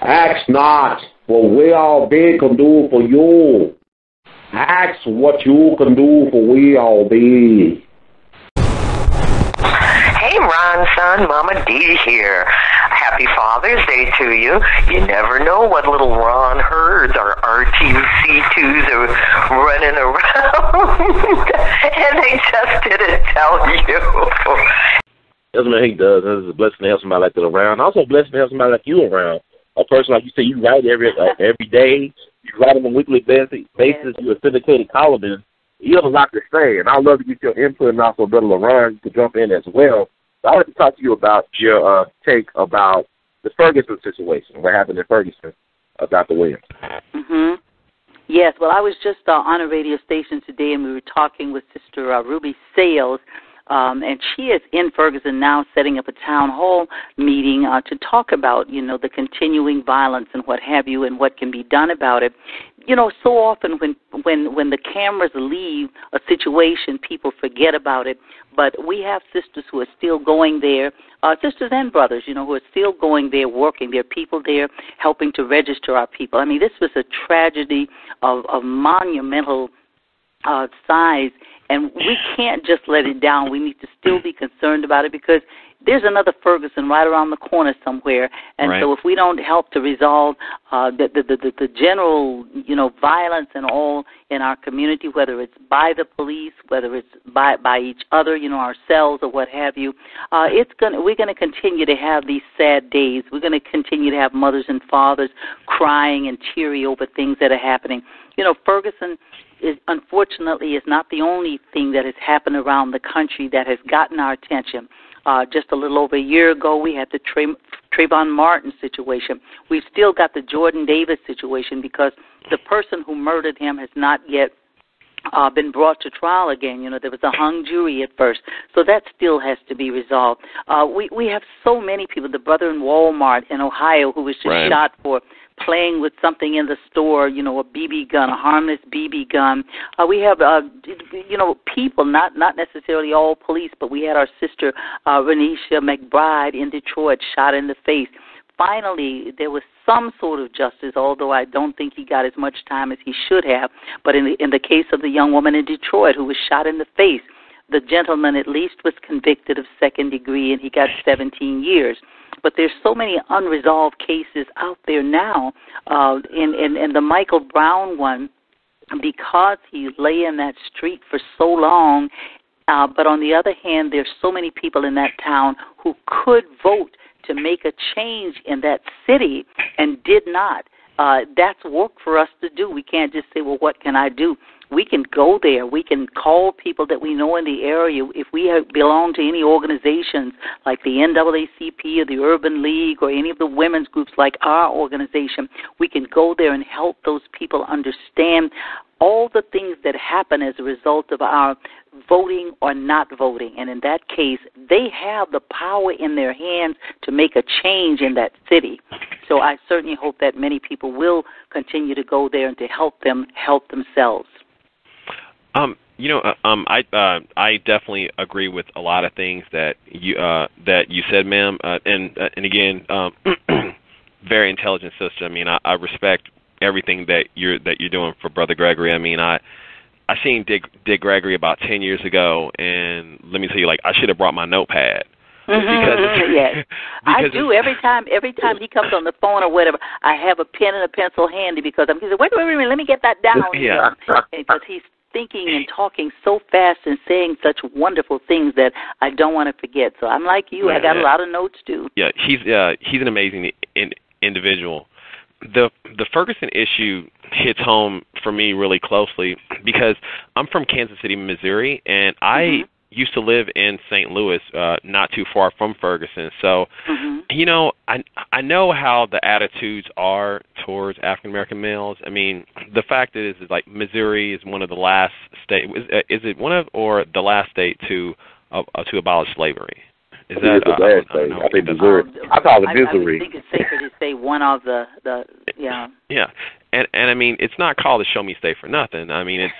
Ask not what we all be can do for you. Ask what you can do for we all be. Hey, Ron, son, Mama D here. Happy Father's Day to you. You never know what little Ron herds or RTC2s are running around. And they just didn't tell you. That's what he does. It's a blessing to have somebody like that around. Also a blessing to have somebody like you around. A person like you say, you write every day. You write on a weekly basis. You're a syndicated columnist. You have a lot to say, and I'd love to get your input, and also Brother LeRon to jump in as well. So I'd like to talk to you about your take about the Ferguson situation, what happened in Ferguson about the Williams. Mm-hmm. Yes, well, I was just on a radio station today, and we were talking with Sister Ruby Sales, and she is in Ferguson now setting up a town hall meeting to talk about, the continuing violence and what have you and what can be done about it. So often when the cameras leave a situation, people forget about it. But we have sisters who are still going there, sisters and brothers, who are still going there, working. There are people there helping to register our people. I mean, this was a tragedy of monumental size, and we can't just let it down. We need to still be concerned about it because there's another Ferguson right around the corner somewhere, and so if we don't help to resolve the general, violence and all in our community, whether it's by the police, whether it's by each other, ourselves or what have you, we're going to continue to have these sad days. We're going to continue to have mothers and fathers crying and teary over things that are happening. Ferguson unfortunately is not the only thing that has happened around the country that has gotten our attention. Just a little over a year ago, we had the Trayvon Martin situation. We've still got the Jordan Davis situation because the person who murdered him has not yet been brought to trial again. There was a hung jury at first. So that still has to be resolved. We have so many people, the brother in Walmart in Ohio who was just shot for playing with something in the store, a BB gun, a harmless BB gun. We have, people, not necessarily all police, but we had our sister, Renisha McBride in Detroit, shot in the face. Finally, there was some sort of justice, although I don't think he got as much time as he should have. But in the case of the young woman in Detroit who was shot in the face, the gentleman at least was convicted of second degree, and he got 17 years. But there's so many unresolved cases out there now. In the Michael Brown one, because he lay in that street for so long, but on the other hand, there's so many people in that town who could vote to make a change in that city and did not. That's work for us to do. We can't just say, well, what can I do? We can go there. We can call people that we know in the area. If we belong to any organizations like the NAACP or the Urban League or any of the women's groups like our organization, we can go there and help those people understand all the things that happen as a result of our voting or not voting. And in that case, they have the power in their hands to make a change in that city. So I certainly hope that many people will continue to go there and to help them help themselves. I definitely agree with a lot of things that you said, ma'am. And again, very intelligent sister. I mean, I respect everything that you're doing for Brother Gregory. I mean, I seen Dick Gregory about 10 years ago, and let me tell you, I should have brought my notepad. Yes, I do. Every time he comes on the phone or whatever, I have a pen and a pencil handy because I'm wait a minute, let me get that down. Yeah, because he's thinking and talking so fast and saying such wonderful things that I don't want to forget. So I'm like you. I got a lot of notes too. Yeah, he's an amazing individual. The Ferguson issue hits home for me really closely because I'm from Kansas City, Missouri, and I used to live in St. Louis, not too far from Ferguson. So, I know how the attitudes are towards African American males. I mean, the fact is Missouri is one of the last state. Is it one of or the last state to abolish slavery? Is that the last state? I think Missouri. I thought it was Missouri. I think it's safer to say one of the yeah. Yeah, and I mean, it's not called a show me state for nothing. I mean, it's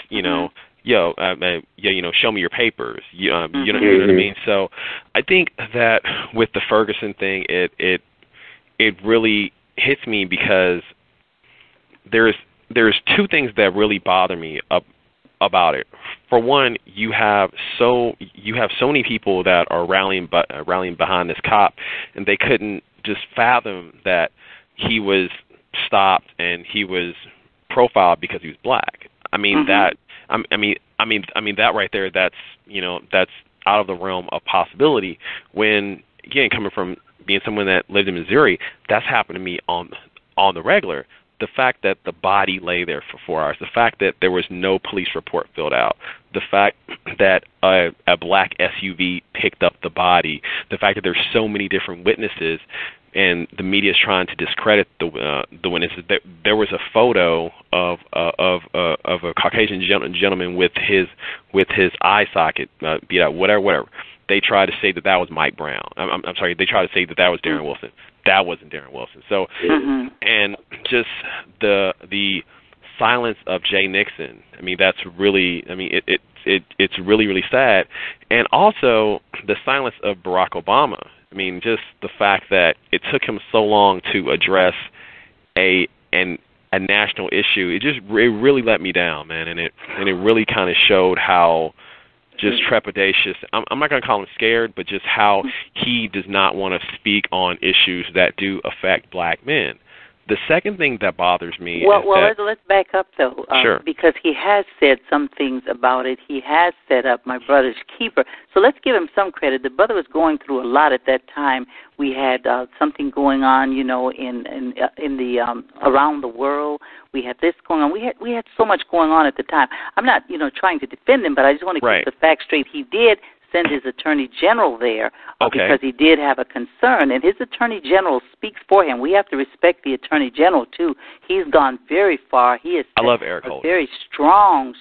show me your papers. You know what I mean? So I think that with the Ferguson thing, it really hits me because there's two things that really bother me about it. For one, you have so many people that are rallying behind this cop, and they couldn't just fathom that he was stopped and he was profiled because he was black. I mean that. I mean that right there. That's that's out of the realm of possibility. When again, coming from being someone that lived in Missouri, that's happened to me on the regular. The fact that the body lay there for 4 hours, the fact that there was no police report filled out, the fact that a black SUV picked up the body, the fact that there's so many different witnesses, and the media is trying to discredit the witnesses. There was a photo of a Caucasian gentleman with his eye socket beat out, whatever. They tried to say that was Mike Brown. I'm sorry. They tried to say that was Darren Wilson. That wasn't Darren Wilson. So, and just the silence of Jay Nixon. I mean, that's really. I mean, it's really sad. And also the silence of Barack Obama. I mean, just the fact that it took him so long to address a national issue. It really let me down, man. And it really kind of showed how just trepidatious. I'm not going to call him scared, but just how he does not want to speak on issues that do affect black men. The second thing that bothers me is that... let's back up, though, sure. Because he has said some things about it. He has set up my brother's keeper. So let's give him some credit. The brother was going through a lot at that time. We had something going on, in the around the world. We had this going on. We had so much going on at the time. I'm not, trying to defend him, but I just want to keep the facts straight. He did send his attorney general there because he did have a concern, and his attorney general speaks for him. We have to respect the attorney general too. He's gone very far. He has I love Eric a Holder. very strong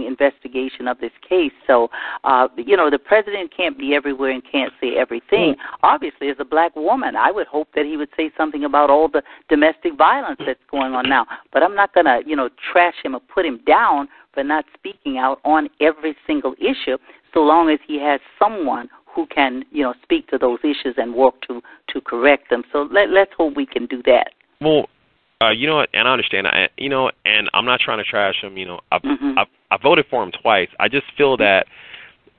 investigation of this case. So, the president can't be everywhere and can't say everything. Obviously, as a black woman, I would hope that he would say something about all the domestic violence that's going on now. But I'm not going to, trash him or put him down for not speaking out on every single issue, so long as he has someone who can, speak to those issues and work to correct them. So let's hope we can do that. Well, you know what, and I understand, and I'm not trying to trash him. I voted for him twice. I just feel that,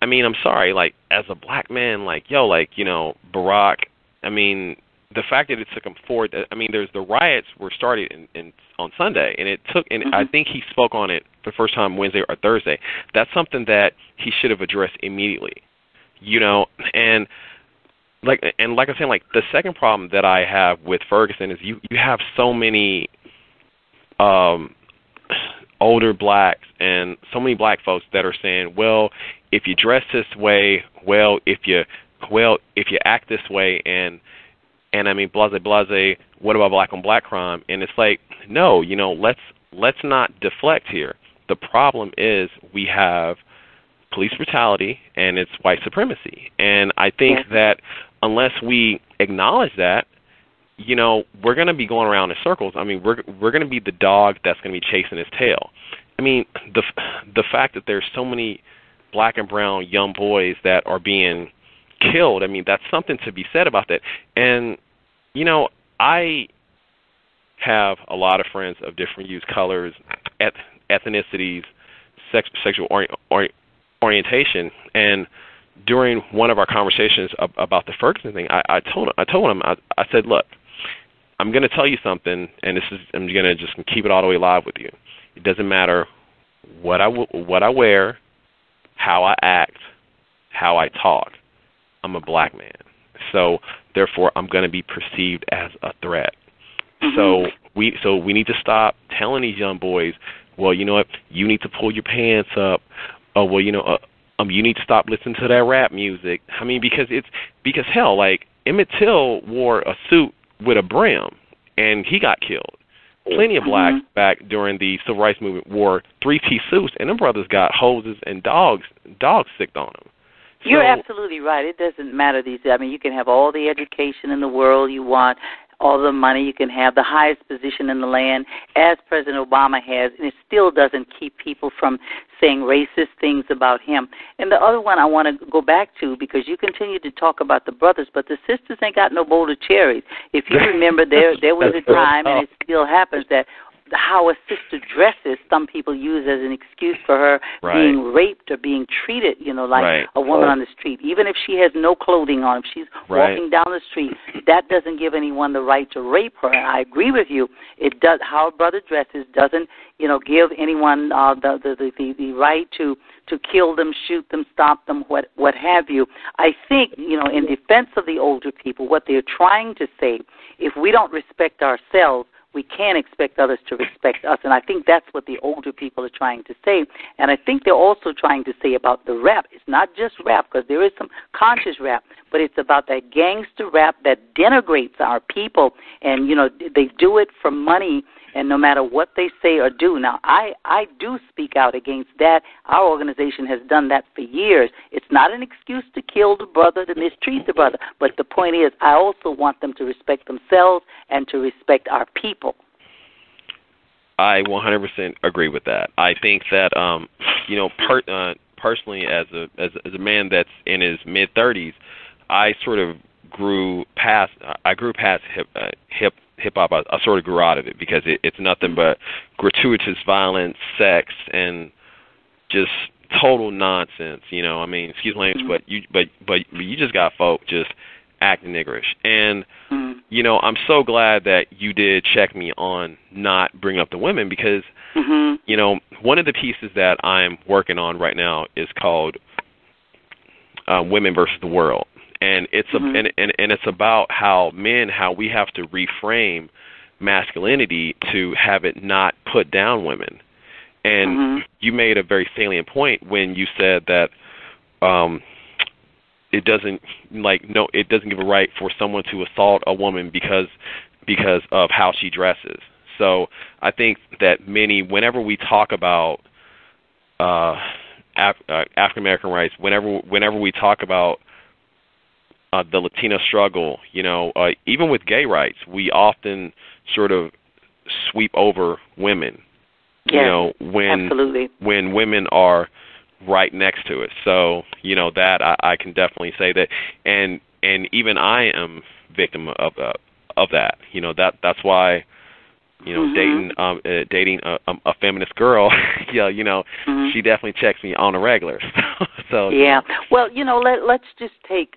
I mean, I'm sorry, like, as a black man, Barack, I mean, the fact that it took him forward, I mean, the riots were started on Sunday, and it took, and I think he spoke on it for the first time Wednesday or Thursday. That's something that he should have addressed immediately, and like I said, like, the second problem that I have with Ferguson is you have so many older blacks and so many black folks that are saying, well, if you dress this way, if you act this way, and I mean, blase, what about black on black crime? And it's like, no, let's not deflect here. The problem is we have police brutality and it's white supremacy. And I think that unless we acknowledge that, we're going to be going around in circles. I mean, we're going to be the dog that's going to be chasing his tail. I mean, the fact that there's so many black and brown young boys that are being killed, I mean, that's something to be said about that. And, I have a lot of friends of different hues, colors, ethnicities, sexual orientation, and during one of our conversations about the Ferguson thing, I told him, I said, look, I'm going to tell you something, and I'm going to just keep it all the way live with you. It doesn't matter what I wear, how I act, how I talk. I'm a black man. So therefore, I'm going to be perceived as a threat. So we need to stop telling these young boys, well, you know what, you need to pull your pants up. Oh, well, you need to stop listening to that rap music. I mean, because hell, like, Emmett Till wore a suit with a brim, and he got killed. Plenty of blacks back during the Civil Rights Movement wore three-piece suits, and them brothers got hoses and dogs sicked on them. You're absolutely right. It doesn't matter these days. I mean, you can have all the education in the world you want, all the money you can have, the highest position in the land, as President Obama has, and it still doesn't keep people from saying racist things about him. And the other one I want to go back to, because you continue to talk about the brothers, but the sisters ain't got no bowl of cherries. If you remember, there was a time, and it still happens, that how a sister dresses, some people use as an excuse for her being raped or being treated, like a woman on the street. Even if she has no clothing on, if she's walking down the street, that doesn't give anyone the right to rape her. And I agree with you. It does. How a brother dresses doesn't, give anyone the right to kill them, shoot them, stop them, what have you. I think, in defense of the older people, what they're trying to say, if we don't respect ourselves, we can't expect others to respect us. And I think that's what the older people are trying to say. And I think they're also trying to say about the rap. It's not just rap, because there is some conscious rap, but it's about that gangster rap that denigrates our people. And, they do it for money, and no matter what they say or do. Now, I do speak out against that. Our organization has done that for years. It's not an excuse to kill the brother, to mistreat the brother. But the point is, I also want them to respect themselves and to respect our people. I 100% agree with that. I think that, personally, as a man that's in his mid-30s, I sort of grew past hip-hop. I sort of grew out of it, because it's nothing but gratuitous violence, sex, and just total nonsense. Excuse my language, but you just got folk just acting niggerish. And I'm so glad that you did check me on not bringing up the women, because one of the pieces that I'm working on right now is called Women versus the World. And it's and it's about how we have to reframe masculinity to have it not put down women. And you made a very salient point when you said that it doesn't give a right for someone to assault a woman because of how she dresses. So I think that whenever we talk about African American rights, whenever we talk about the Latino struggle, even with gay rights, we often sort of sweep over women. Yes, when absolutely. When women are right next to it. So, that I can definitely say that, and even I am victim of that. That's why, dating a feminist girl, she definitely checks me on a regular. So yeah. Well, let's just take.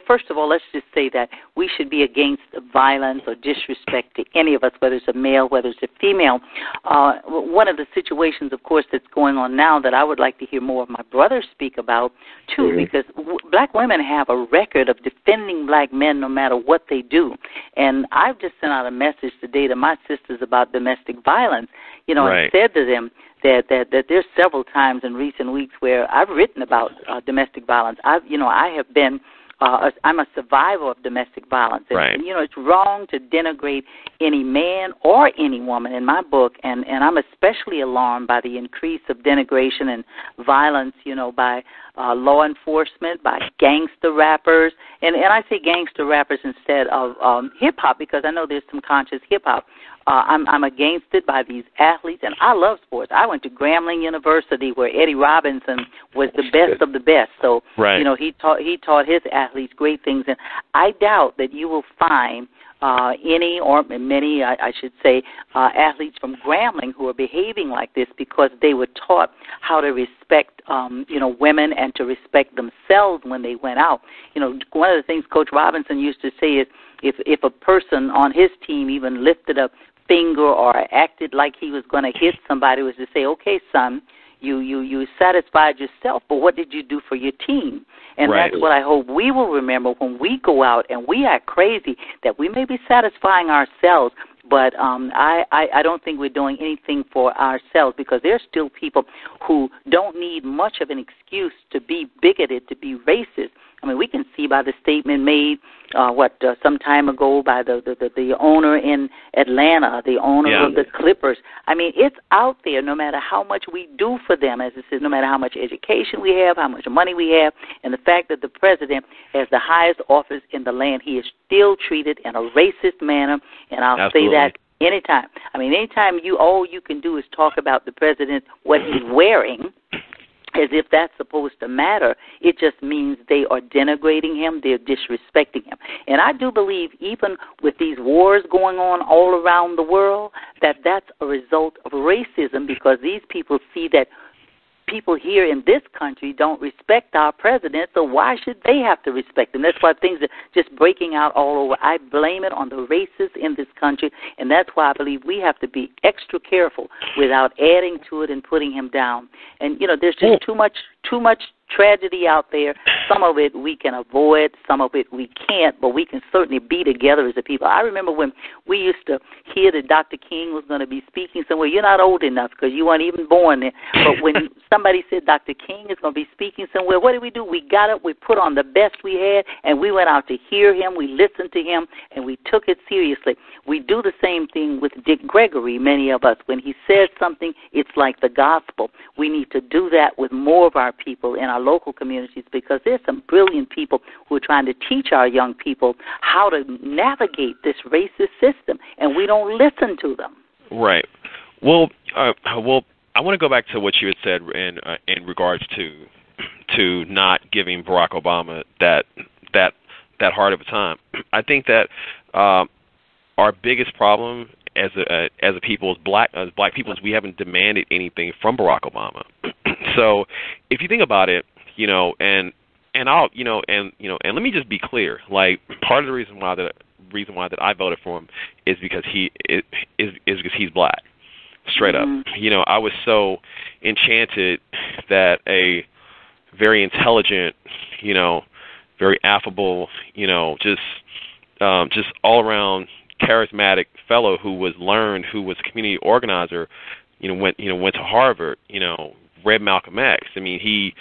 First of all, let's just say that we should be against violence or disrespect to any of us, whether it's a male, whether it's a female. One of the situations, of course, that's going on now that I would like to hear more of my brothers speak about too, because black women have a record of defending black men no matter what they do. And I've just sent out a message today to my sisters about domestic violence. And said to them that there's several times in recent weeks where I've written about domestic violence. I have been, I'm a survivor of domestic violence. And, it's wrong to denigrate any man or any woman in my book, and I'm especially alarmed by the increase of denigration and violence, by law enforcement, by gangster rappers. And I say gangster rappers instead of hip-hop, because I know there's some conscious hip-hop. I'm against it by these athletes, and I love sports. I went to Grambling University, where Eddie Robinson was the best of the best. So, he taught his athletes great things, and I doubt that you will find any or many, I should say, athletes from Grambling who are behaving like this, because they were taught how to respect, women and to respect themselves when they went out. One of the things Coach Robinson used to say is, if a person on his team even lifted a finger or acted like he was going to hit somebody, was to say, okay, son, you satisfied yourself, but what did you do for your team? And that's what I hope we will remember when we go out and we act crazy, that we may be satisfying ourselves, but I don't think we're doing anything for ourselves, because there's still people who don't need much of an excuse to be bigoted, to be racist. I mean, we can see by the statement made some time ago by the owner in Atlanta, the owner of the Clippers. I mean, it's out there no matter how much we do for them, as it says, no matter how much education we have, how much money we have, and the fact that the president has the highest office in the land, he is still treated in a racist manner, and I'll say that anytime. I mean, anytime all you can do is talk about the president, what he's wearing, as if that's supposed to matter, it just means they are denigrating him, they're disrespecting him. And I do believe even with these wars going on all around the world, that's a result of racism, because these people see that people here in this country don't respect our president, so why should they have to respect him? That's why things are just breaking out all over. I blame it on the racists in this country, and that's why I believe we have to be extra careful without adding to it and putting him down. And, there's just too much tragedy out there. Some of it we can avoid, some of it we can't, but we can certainly be together as a people. I remember when we used to hear that Dr. King was going to be speaking somewhere. You're not old enough because you weren't even born then. But when somebody said Dr. King is going to be speaking somewhere, what did we do? We got up, we put on the best we had, and we went out to hear him. We listened to him, and we took it seriously. We do the same thing with Dick Gregory, many of us. When he says something, it's like the gospel. We need to do that with more of our people in our local communities, because there's some brilliant people who are trying to teach our young people how to navigate this racist system, and we don't listen to them. Right. Well, I want to go back to what you had said in regards to not giving Barack Obama that hard of a time. I think that our biggest problem as a people, as black people, is we haven't demanded anything from Barack Obama. So if you think about it, and let me just be clear. Like, part of the reason why that I voted for him is because because he's black. Straight up. I was so enchanted that a very intelligent, very affable, just all around charismatic fellow who was a community organizer, went to Harvard, read Malcolm X. I mean, he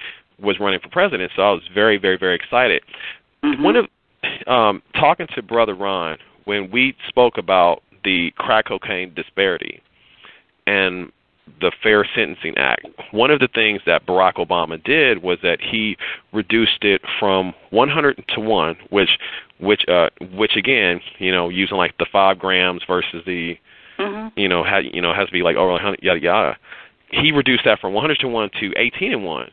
was running for president, so I was very, very, very excited. One of talking to Brother Ron, when we spoke about the crack cocaine disparity and the Fair Sentencing Act, one of the things that Barack Obama did was that he reduced it from 100 to 1, which again, using like the 5 grams versus the, has to be like over 100, yada yada. He reduced that from 100 to 1 to 18 and 1.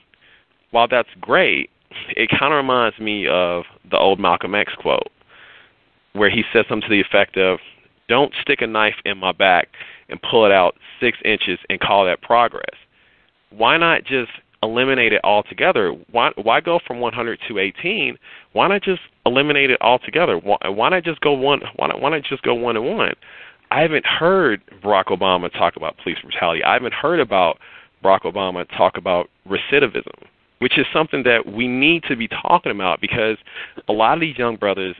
While that's great, it kind of reminds me of the old Malcolm X quote, where he said something to the effect of, "Don't stick a knife in my back and pull it out 6 inches and call that progress." Why not just eliminate it altogether? Why go from 100 to 18? Why not just eliminate it altogether? Why not just go one? Why not just go 1 and 1? I haven't heard Barack Obama talk about police brutality. I haven't heard about Barack Obama talk about recidivism, which is something that we need to be talking about, because a lot of these young brothers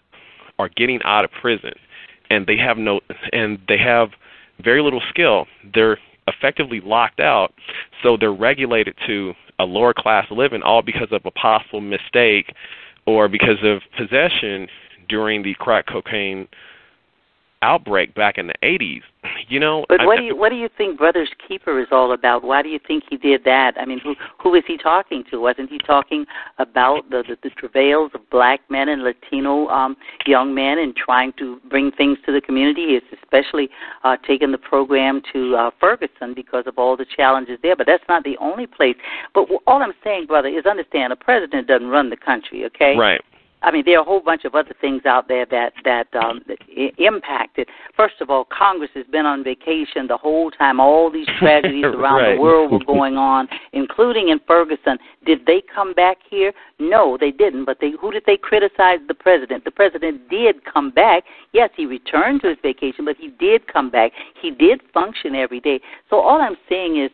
are getting out of prison and they have very little skill. They're effectively locked out, so they're regulated to a lower class living, all because of a possible mistake or because of possession during the crack cocaine outbreak back in the 80s. But what do you think Brothers Keeper is all about? Why do you think he did that? I mean, who is he talking to? Wasn't he talking about the travails of black men and Latino young men and trying to bring things to the community? He's especially taken the program to Ferguson because of all the challenges there. But that's not the only place. But all I'm saying, brother, is understand a president doesn't run the country, okay? Right. I mean, there are a whole bunch of other things out there that impacted. First of all, Congress has been on vacation the whole time. All these tragedies around the world were going on, including in Ferguson. Did they come back here? No, they didn't. But who did they criticize? The president. The president did come back. Yes, he returned to his vacation, but he did come back. He did function every day. So all I'm saying is,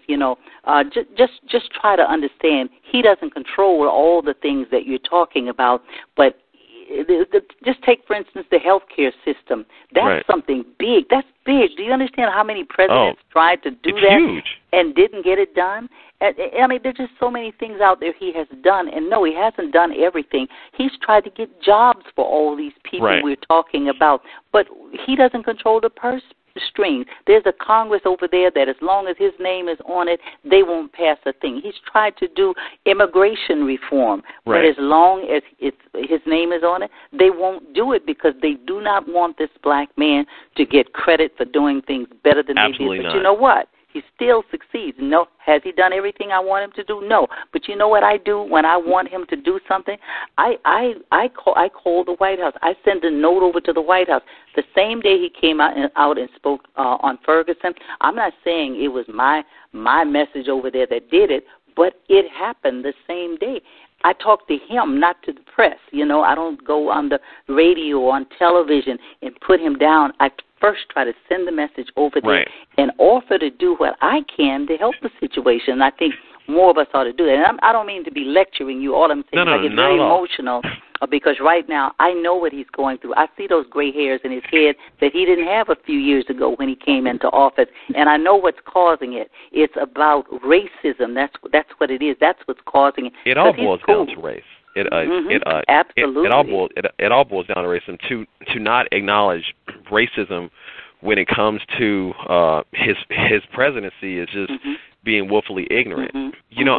just try to understand he doesn't control all the things that you're talking about, but just take, for instance, the healthcare system. That's something big. That's big. Do you understand how many presidents tried to do that huge. And didn't get it done? I mean, there's just so many things out there he has done. And no, he hasn't done everything. He's tried to get jobs for all these people we're talking about. But he doesn't control the purse strings. There's a Congress over there that as long as his name is on it, they won't pass a thing. He's tried to do immigration reform, but as long as his name is on it, they won't do it because they do not want this black man to get credit for doing things better than they did. But you know what? He still succeeds. No, has he done everything I want him to do? No. But you know what I do when I want him to do something? I call the White House. I send a note over to the White House. The same day he came out and spoke on Ferguson, I'm not saying it was my message over there that did it, but it happened the same day. I talk to him, not to the press. You know, I don't go on the radio or on television and put him down. I first try to send the message over there and offer to do what I can to help the situation. And I think more of us ought to do that. And I don't mean to be lecturing you. All I'm saying is I get very emotional because right now I know what he's going through. I see those gray hairs in his head that he didn't have a few years ago when he came into office, and I know what's causing it. It's about racism. That's what it is. That's what's causing it. It all boils down to race. Absolutely. It all boils down to racism. To not acknowledge racism when it comes to his presidency is just being willfully ignorant. You know,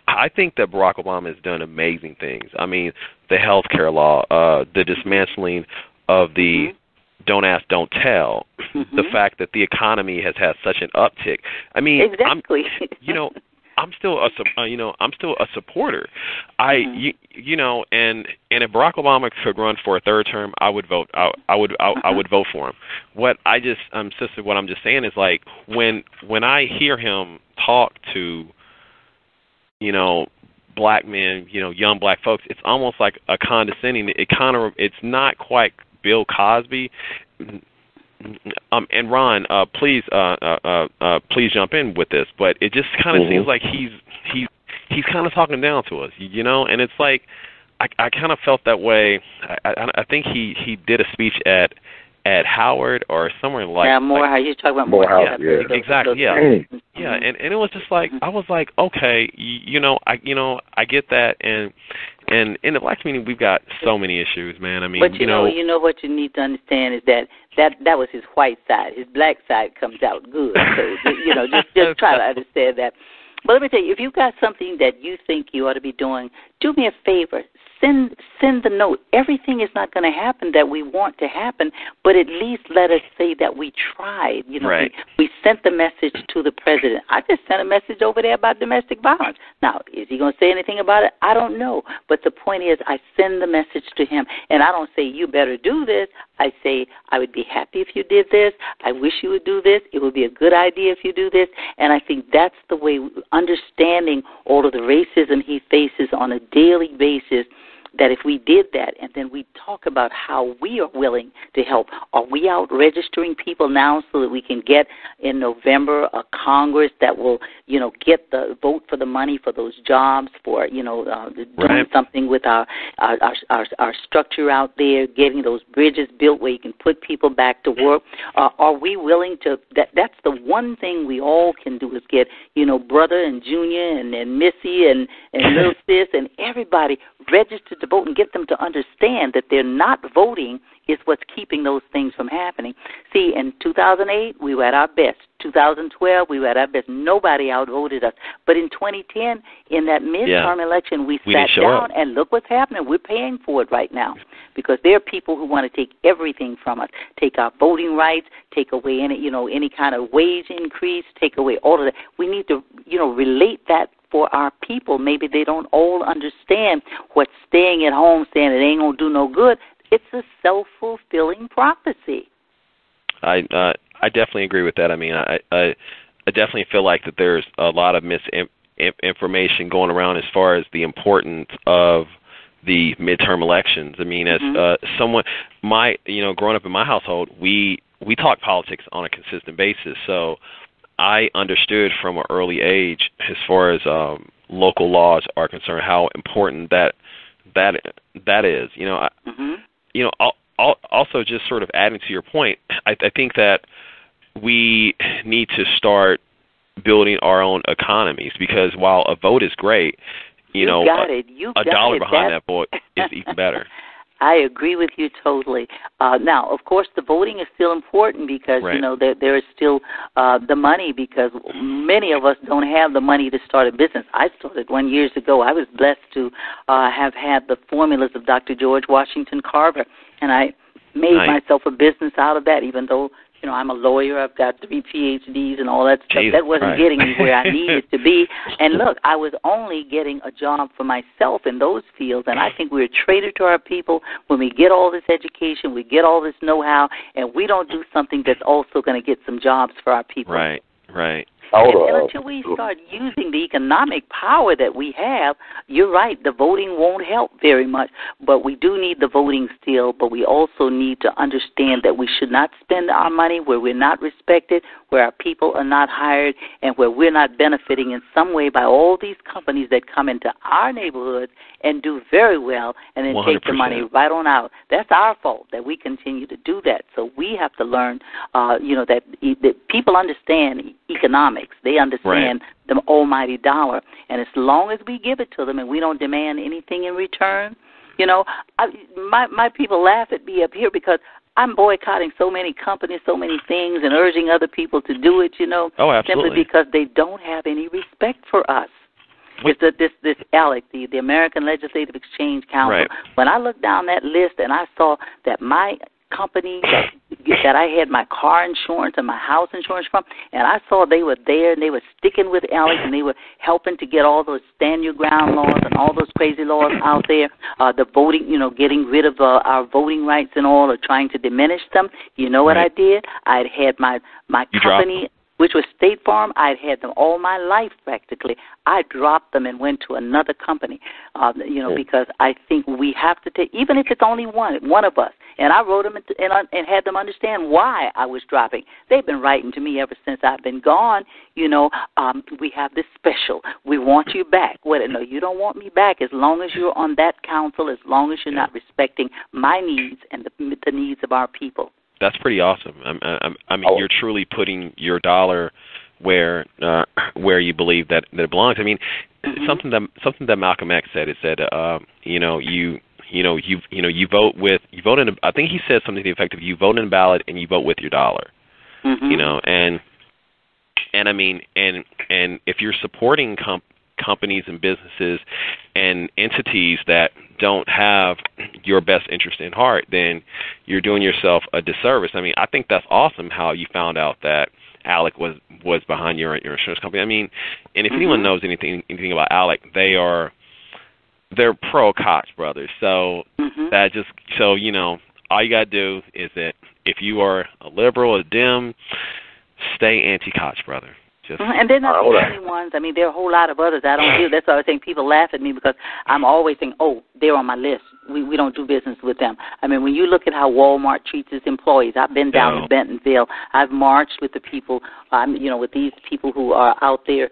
I think that Barack Obama has done amazing things. I mean, the health care law, the dismantling of the don't ask, don't tell, the fact that the economy has had such an uptick. I mean, I'm still a supporter. And if Barack Obama could run for a third term, I would vote. I would vote for him. What I'm just saying is, like, when I hear him talk to, black men, young black folks, it's almost like a condescending. It's not quite Bill Cosby. And Ron, please jump in with this. But it just kind of seems like he's kind of talking down to us, And it's like I kind of felt that way. I think he did a speech at Howard or somewhere like Morehouse. You're talking about Morehouse. Exactly. Yeah. And it was just like I was like, okay, I get that, and in the black community we've got so many issues, man. I mean, but you know what you need to understand is that was his white side. His black side comes out good. So just try to understand that. But let me tell you, if you've got something that you think you ought to be doing, do me a favor. Send the note. Everything is not going to happen that we want to happen, but at least let us say that we tried. We sent the message to the president. I just sent a message over there about domestic violence. Now, is he going to say anything about it? I don't know. But the point is, I send the message to him, and I don't say, you better do this. I say, I would be happy if you did this. I wish you would do this. It would be a good idea if you do this. And I think that's the way, understanding all of the racism he faces on a daily basis, that if we did that and then we talk about how we are willing to help, are we out registering people now so that we can get in November a Congress that will, get the vote for the money for those jobs, for, doing something with our structure out there, getting those bridges built where you can put people back to work? Are we willing to, that's the one thing we all can do is get, Brother and Junior and Missy and Little Sis and everybody registered to vote and get them to understand that they're not voting is what's keeping those things from happening. See, in 2008, we were at our best. 2012, we were at our best. Nobody outvoted us. But in 2010, in that midterm election, we sat down and look what's happening. We're paying for it right now because there are people who want to take everything from us, take our voting rights, take away any kind of wage increase, take away all of that. We need to, relate that for our people. Maybe they don't all understand what staying at home, saying it ain't going to do no good. It's a self-fulfilling prophecy. I definitely agree with that. I mean, I definitely feel like that there's a lot of misinformation going around as far as the importance of the midterm elections. I mean, as someone, growing up in my household, we talk politics on a consistent basis. So I understood from an early age, as far as local laws are concerned, how important that is. Also just sort of adding to your point, I think that we need to start building our own economies, because while a vote is great, a dollar behind that vote is even better. I agree with you totally. Now, of course, the voting is still important because, there is still the money, because many of us don't have the money to start a business. I started one years ago. I was blessed to have had the formulas of Dr. George Washington Carver, and I made myself a business out of that, even though, I'm a lawyer. I've got 3 PhDs and all that stuff. That wasn't getting me where I needed to be. And look, I was only getting a job for myself in those fields, and I think we're a traitor to our people when we get all this education, we get all this know-how, and we don't do something that's also going to get some jobs for our people. Right. And until we start using the economic power that we have, you're right, the voting won't help very much. But we do need the voting still, but we also need to understand that we should not spend our money where we're not respected, where our people are not hired, and where we're not benefiting in some way by all these companies that come into our neighborhoods and do very well and then 100%. Take the money right on out. That's our fault that we continue to do that. So we have to learn, that people understand economics. They understand the almighty dollar. And as long as we give it to them and we don't demand anything in return, my people laugh at me up here because I'm boycotting so many companies, so many things, and urging other people to do it, absolutely. Simply because they don't have any respect for us. It's this ALEC, the American Legislative Exchange Council. Right. When I looked down that list and I saw that my company that I had my car insurance and my house insurance from, and I saw they were there and they were sticking with ALEC and they were helping to get all those stand your ground laws and all those crazy laws out there, the voting, getting rid of our voting rights and all, or trying to diminish them. You know what I did? I had my company, which was State Farm. I'd had them all my life practically. I dropped them and went to another company, because I think we have to take, even if it's only one of us, and I wrote them and had them understand why I was dropping. They've been writing to me ever since I've been gone. We have this special. We want you back. No, you don't want me back as long as you're on that council, as long as you're not respecting my needs and the needs of our people. That's pretty awesome. I mean, you're truly putting your dollar where you believe that it belongs. I mean, something that Malcolm X said. It said, you vote in. I think he said something to the effect of, you vote in a ballot and you vote with your dollar. And I mean, and if you're supporting companies and businesses and entities that don't have your best interest in heart, then you're doing yourself a disservice. I mean, I think that's awesome how you found out that ALEC was behind your insurance company. I mean, and if anyone knows anything about ALEC, they're pro Koch brothers. So that just all you gotta do is that if you are a liberal, a Dem, stay anti-Koch brother. And they're not the only ones. I mean, there are a whole lot of others I don't do. That's why I think people laugh at me, because I'm always saying, they're on my list. We don't do business with them. I mean, when you look at how Walmart treats its employees, I've been down to Bentonville. I've marched with the people, with these people who are out there,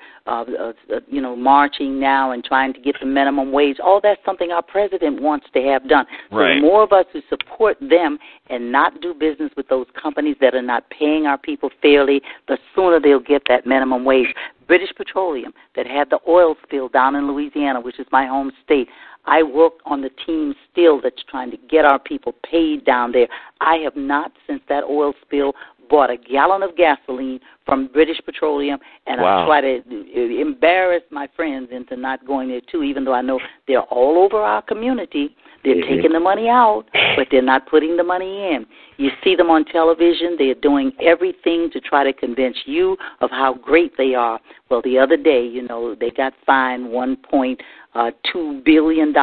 marching now and trying to get the minimum wage. All that's something our president wants to have done. So the more of us who support them and not do business with those companies that are not paying our people fairly, the sooner they'll get that minimum wage. British Petroleum, that had the oil spill down in Louisiana, which is my home state, I worked on the team still that's trying to get our people paid down there. I have not, since that oil spill, bought a gallon of gasoline from British Petroleum, and I try to embarrass my friends into not going there too, even though I know they're all over our community. They're taking the money out, but they're not putting the money in. You see them on television. They're doing everything to try to convince you of how great they are. Well, the other day, they got fined $1.2 billion.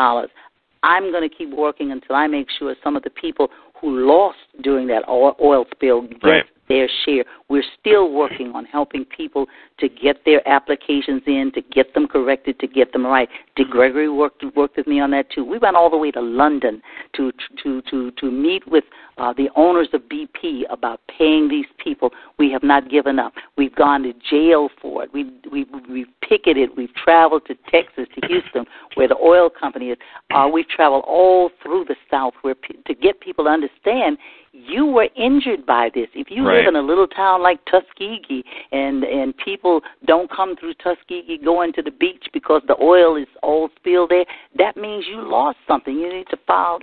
I'm going to keep working until I make sure some of the people who lost during that oil spill get their share. We're still working on helping people to get their applications in, to get them corrected, to get them right. Dick Gregory worked with me on that too. We went all the way to London to meet with the owners of BP about paying these people. We have not given up. We've gone to jail for it. We've picketed. We've traveled to Texas, to Houston, where the oil company is. We've traveled all through the South to get people to understand you were injured by this. If you live in a little town like Tuskegee and people don't come through Tuskegee going to the beach because the oil is all spilled there, that means you lost something. You need to file,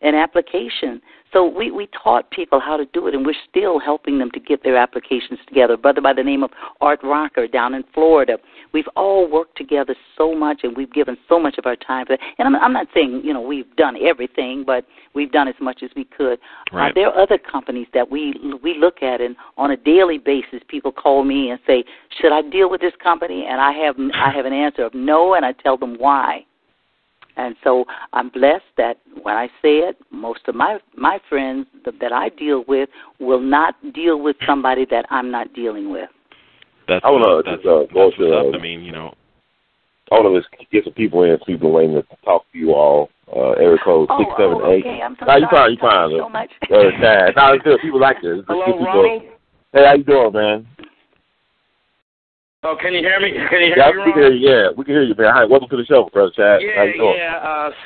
an application. So we taught people how to do it, and we're still helping them to get their applications together. A brother by the name of Art Rocker down in Florida. We've all worked together so much, and we've given so much of our time for that. And I'm not saying, we've done everything, but we've done as much as we could. Right. There are other companies that we look at, and on a daily basis, people call me and say, should I deal with this company? And I have an answer of no, and I tell them why. And so I'm blessed that when I say it, most of my friends that I deal with will not deal with somebody that I'm not dealing with. I want to go to. I mean, I want to get some people in. People waiting to talk to you all. Area code 678. Okay. I'm so sorry. You fine. Thank you so much. No, it's good. People like this. Hello, people. Ronald. Hey, how you doing, man? Oh, can you hear me? We can hear you. Yeah, we can hear you, man. Hi, welcome to the show, Brother Chad. How you doing?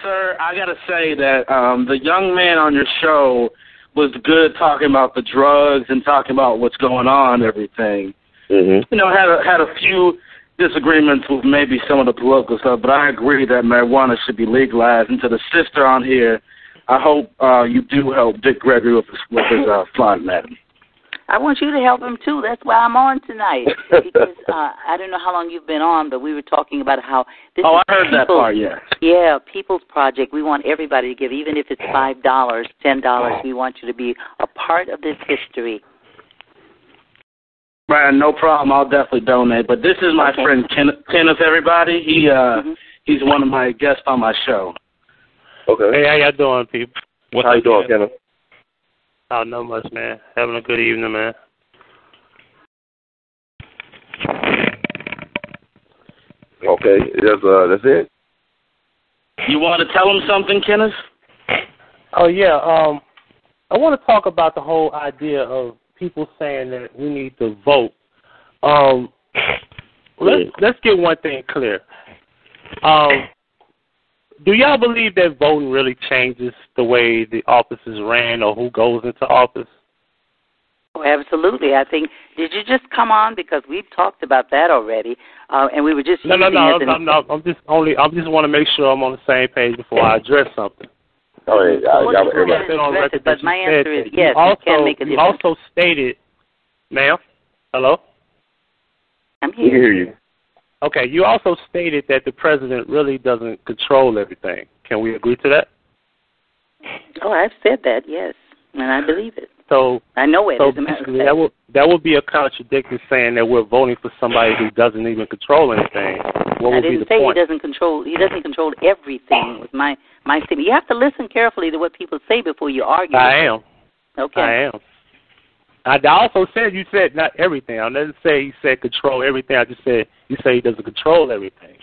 Sir, I got to say that the young man on your show was good talking about the drugs and talking about what's going on and everything. Mm-hmm. Had a few disagreements with maybe some of the political stuff, but I agree that marijuana should be legalized. And to the sister on here, I hope you do help Dick Gregory with his flying madam. I want you to help him, too. That's why I'm on tonight. Because I don't know how long you've been on, but we were talking about how this is I heard that part, yeah. Yeah, People's Project. We want everybody to give, even if it's $5, $10. We want you to be a part of this history. Right, no problem. I'll definitely donate. But this is my friend Kenneth, everybody. He's one of my guests on my show. Okay. Hey, how y'all doing, people? How you doing, Kenneth? Oh, not much, man. Having a good evening, man. Okay, that's it? You want to tell him something, Kenneth? Oh, yeah. I want to talk about the whole idea of people saying that we need to vote. Let's get one thing clear. Do y'all believe that voting really changes the way the office is ran or who goes into office? Oh, absolutely. I think, did you just come on? Because we've talked about that already, and we were just No. I'm just want to make sure I'm on the same page before I address something. Oh, yeah. But my answer is yes, you can make a difference. You also stated, ma'am, hello? I'm here. We can hear you. Okay, you also stated that the president really doesn't control everything. Can we agree to that? Oh, I've said that, yes, and I believe it. So I know it. So basically, that would be a contradiction saying that we're voting for somebody who doesn't even control anything. What would be the point? I didn't say he doesn't control everything. With my statement, you have to listen carefully to what people say before you argue. I am. Okay. I am. I also said you said not everything. I didn't say he said control everything. I just said you say he doesn't control everything.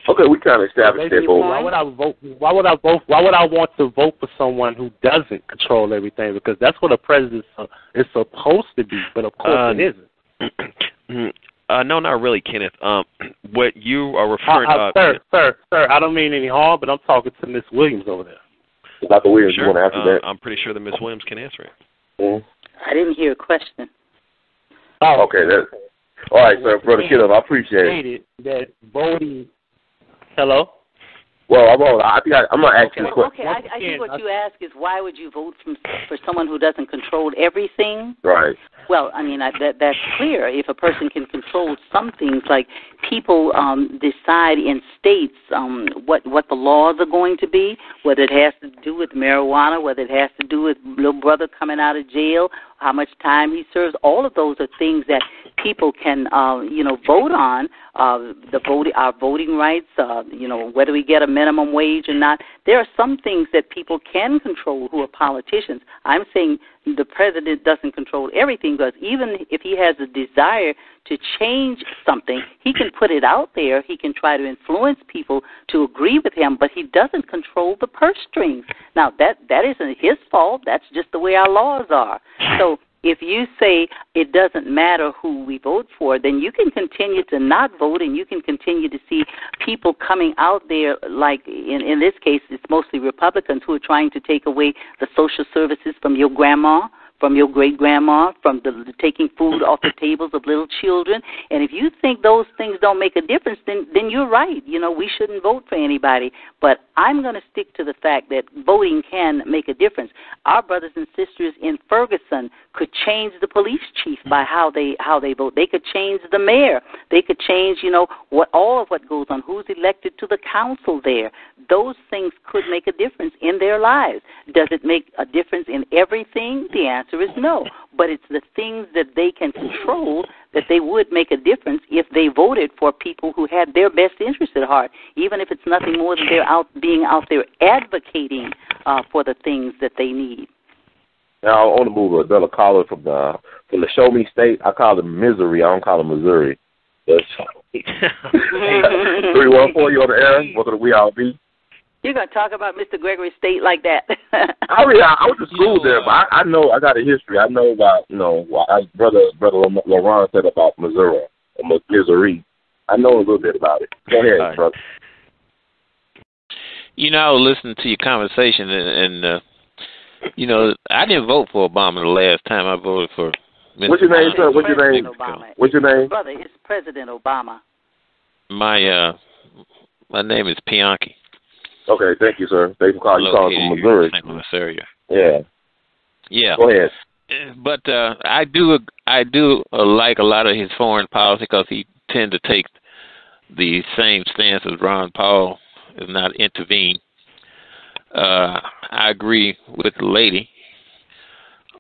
Okay, we kind of established that. Why would I vote? Why would I want to vote for someone who doesn't control everything? Because that's what a president is supposed to be, but of course it isn't. No, not really, Kenneth. What you are referring to... Sir, I don't mean any harm, but I'm talking to Miss Williams over there. Dr. Williams, sure. You want to answer that? I'm pretty sure that Miss Williams can answer it. Mm-hmm. I didn't hear a question. Oh, okay. All right, sir. Brother Kiddo, I appreciate it. That voting... Hello? Well, I'm going to ask you a question. Okay, I think what you ask is why would you vote for someone who doesn't control everything? Right. Well, I mean, that's clear. If a person can control some things, like people decide in states what the laws are going to be, whether it has to do with marijuana, whether it has to do with little brother coming out of jail, how much time he serves. All of those are things that people can, vote on. Our voting rights, whether we get a minimum wage or not. There are some things that people can control who are politicians. I'm saying the president doesn't control everything, because even if he has a desire to change something, he can put it out there. He can try to influence people to agree with him, but he doesn't control the purse strings. Now, that isn't his fault. That's just the way our laws are. So if you say it doesn't matter who we vote for, then you can continue to not vote, and you can continue to see people coming out there, like in this case, it's mostly Republicans who are trying to take away the social services from your grandma, from your great-grandma, from the taking food off the tables of little children. And if you think those things don't make a difference, then you're right. We shouldn't vote for anybody. But I'm going to stick to the fact that voting can make a difference. Our brothers and sisters in Ferguson could change the police chief by how they vote. They could change the mayor. They could change, all of what goes on, who's elected to the council there. Those things could make a difference in their lives. Does it make a difference in everything? The answer is no. But it's the things that they can control that they would make a difference if they voted for people who had their best interest at heart, even if it's nothing more than they're being out there advocating for the things that they need. Now, I want to move another caller from the Show Me State. I call it Missouri. I don't call it Missouri. 314, you on the air. Welcome to We All Be. You're going to talk about Mr. Gregory State like that? I went to school there, but I know, I got a history. I know about, brother LeRon said about Missouri. I know a little bit about it. Go ahead, brother. I was listening to your conversation, and I didn't vote for Obama the last time. I voted for Mr. What's your name, sir? What's your name? What's your name? Brother, it's President Obama. My name is Pianki. Okay, thank you, sir. Thank you for calling. You calling from Missouri. St. Louis area. Yeah. Go ahead. But I do like a lot of his foreign policy, because he tend to take the same stance as Ron Paul, is not intervene. I agree with the lady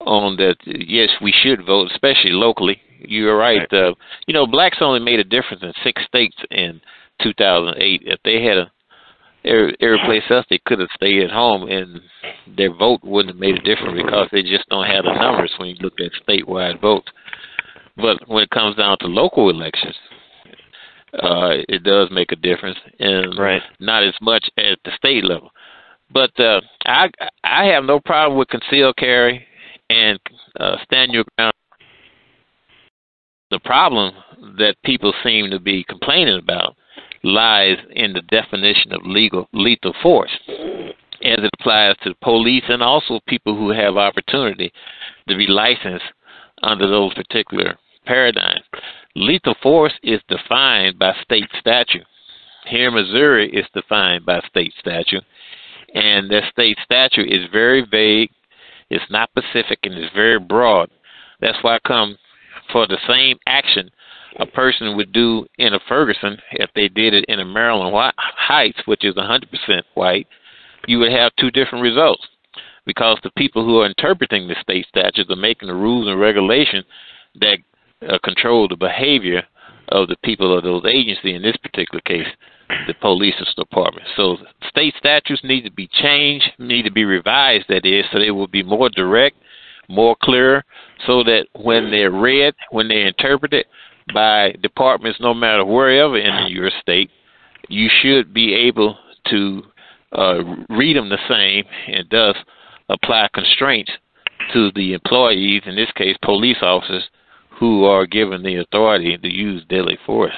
on that. Yes, we should vote, especially locally. You're right. Blacks only made a difference in 6 states in 2008. If they had every place else, they could have stayed at home, and their vote wouldn't have made a difference, because they just don't have the numbers when you look at statewide votes. But when it comes down to local elections, it does make a difference, and not as much at the state level. But I have no problem with concealed carry and stand your ground. The problem that people seem to be complaining about lies in the definition of lethal force, as it applies to the police and also people who have opportunity to be licensed under those particular paradigms. Lethal force is defined by state statute. Here in Missouri, it's defined by state statute, and that state statute is very vague, it's not specific, and it's very broad. That's why I come for the same action a person would do in a Ferguson if they did it in a Maryland Heights, which is 100% white, you would have 2 different results, because the people who are interpreting the state statutes are making the rules and regulations that control the behavior of the people of those agencies, in this particular case, the police department. So state statutes need to be changed, need to be revised, that is, so they will be more direct, more clear, so that when they're read, when they're interpreted by departments, no matter wherever in your state, you should be able to read them the same, and thus apply constraints to the employees, in this case police officers, who are given the authority to use deadly force.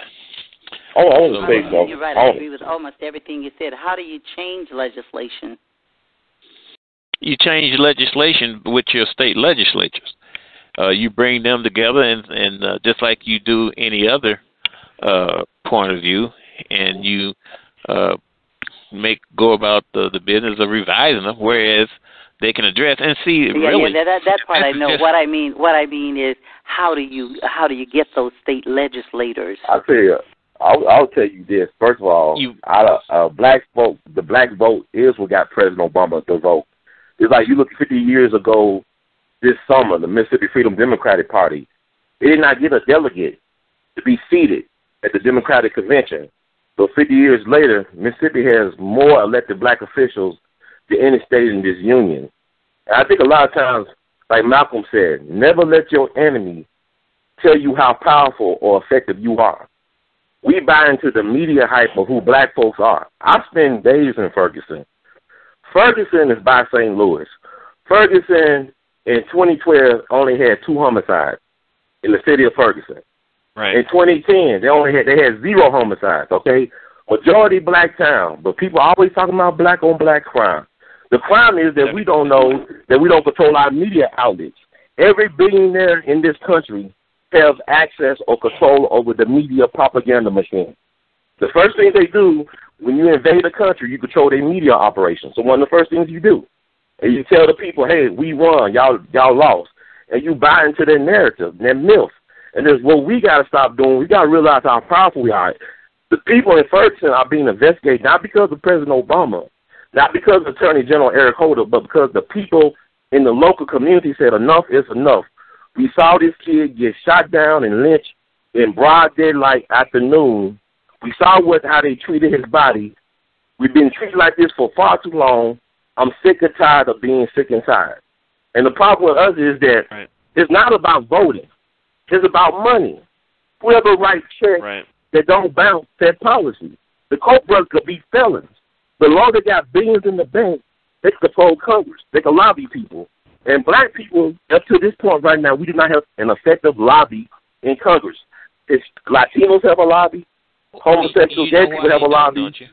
You're right. I agree with almost everything you said. How do you change legislation? You change legislation with your state legislatures. You bring them together, and just like you do any other point of view, and you go about the business of revising them, whereas they can address and see. That part I know. What I mean is, how do you get those state legislators? I tell you, I'll tell you this. First of all, black vote, the black vote is what got President Obama to vote. It's like you look 50 years ago this summer, the Mississippi Freedom Democratic Party, they did not get a delegate to be seated at the Democratic Convention. So 50 years later, Mississippi has more elected black officials than any state in this union. And I think a lot of times, like Malcolm said, never let your enemy tell you how powerful or effective you are. We buy into the media hype of who black folks are. I spend days in Ferguson. Ferguson is by St. Louis. Ferguson in 2012 only had 2 homicides in the city of Ferguson. Right. In 2010, they had 0 homicides. Okay, majority black town, but people always talking about black on black crime. The crime is that we don't know that we don't control our media outlets. Every billionaire in this country has access or control over the media propaganda machine. The first thing they do when you invade a country, you control their media operations. So one of the first things you do, and you tell the people, hey, we won, y'all lost. And you buy into their narrative, their myth. And there's what we got to stop doing. We got to realize how powerful we are. The people in Ferguson are being investigated, not because of President Obama, not because of Attorney General Eric Holder, but because the people in the local community said enough is enough. We saw this kid get shot down and lynched in broad daylight afternoon. We saw how they treated his body. We've been treated like this for far too long. I'm sick and tired of being sick and tired. And the problem with us is that It's not about voting. It's about money. Whoever writes checks that don't bounce that policy. The Koch brothers could be felons. The law they got billions in the bank, they can control Congress. They can lobby people. And black people, up to this point right now, we do not have an effective lobby in Congress. Latinos have a lobby. Homosexuals, gay people have a lobby. Don't you?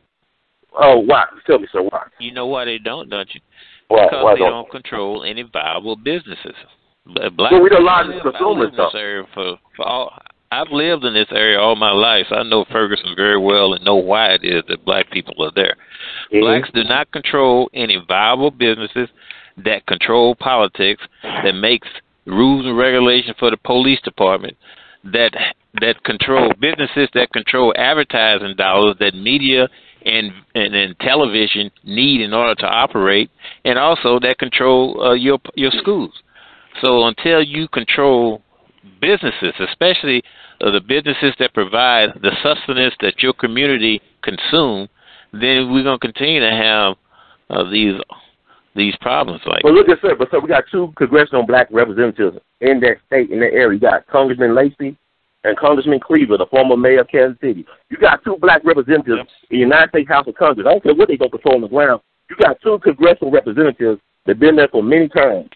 Oh, why? Tell me, sir, why? You know why they don't you? Why Because they don't control any viable businesses. Black we the largest consumers, though. I've lived in this area all my life, so I know Ferguson very well and know why it is that black people are there. Mm-hmm. Blacks do not control any viable businesses that control politics, that makes rules and regulations for the police department, that control businesses, that control advertising dollars that media and television need in order to operate, and also that control your schools. So until you control businesses, especially the businesses that provide the sustenance that your community consume, then we're going to continue to have these problems. Well, look at sir, we got 2 congressional black representatives in that state, in that area. You got Congressman Lacey and Congressman Cleaver, the former mayor of Kansas City. You got 2 black representatives in the United States House of Congress. I don't care what they don't control on the ground. You got 2 congressional representatives that have been there for many terms.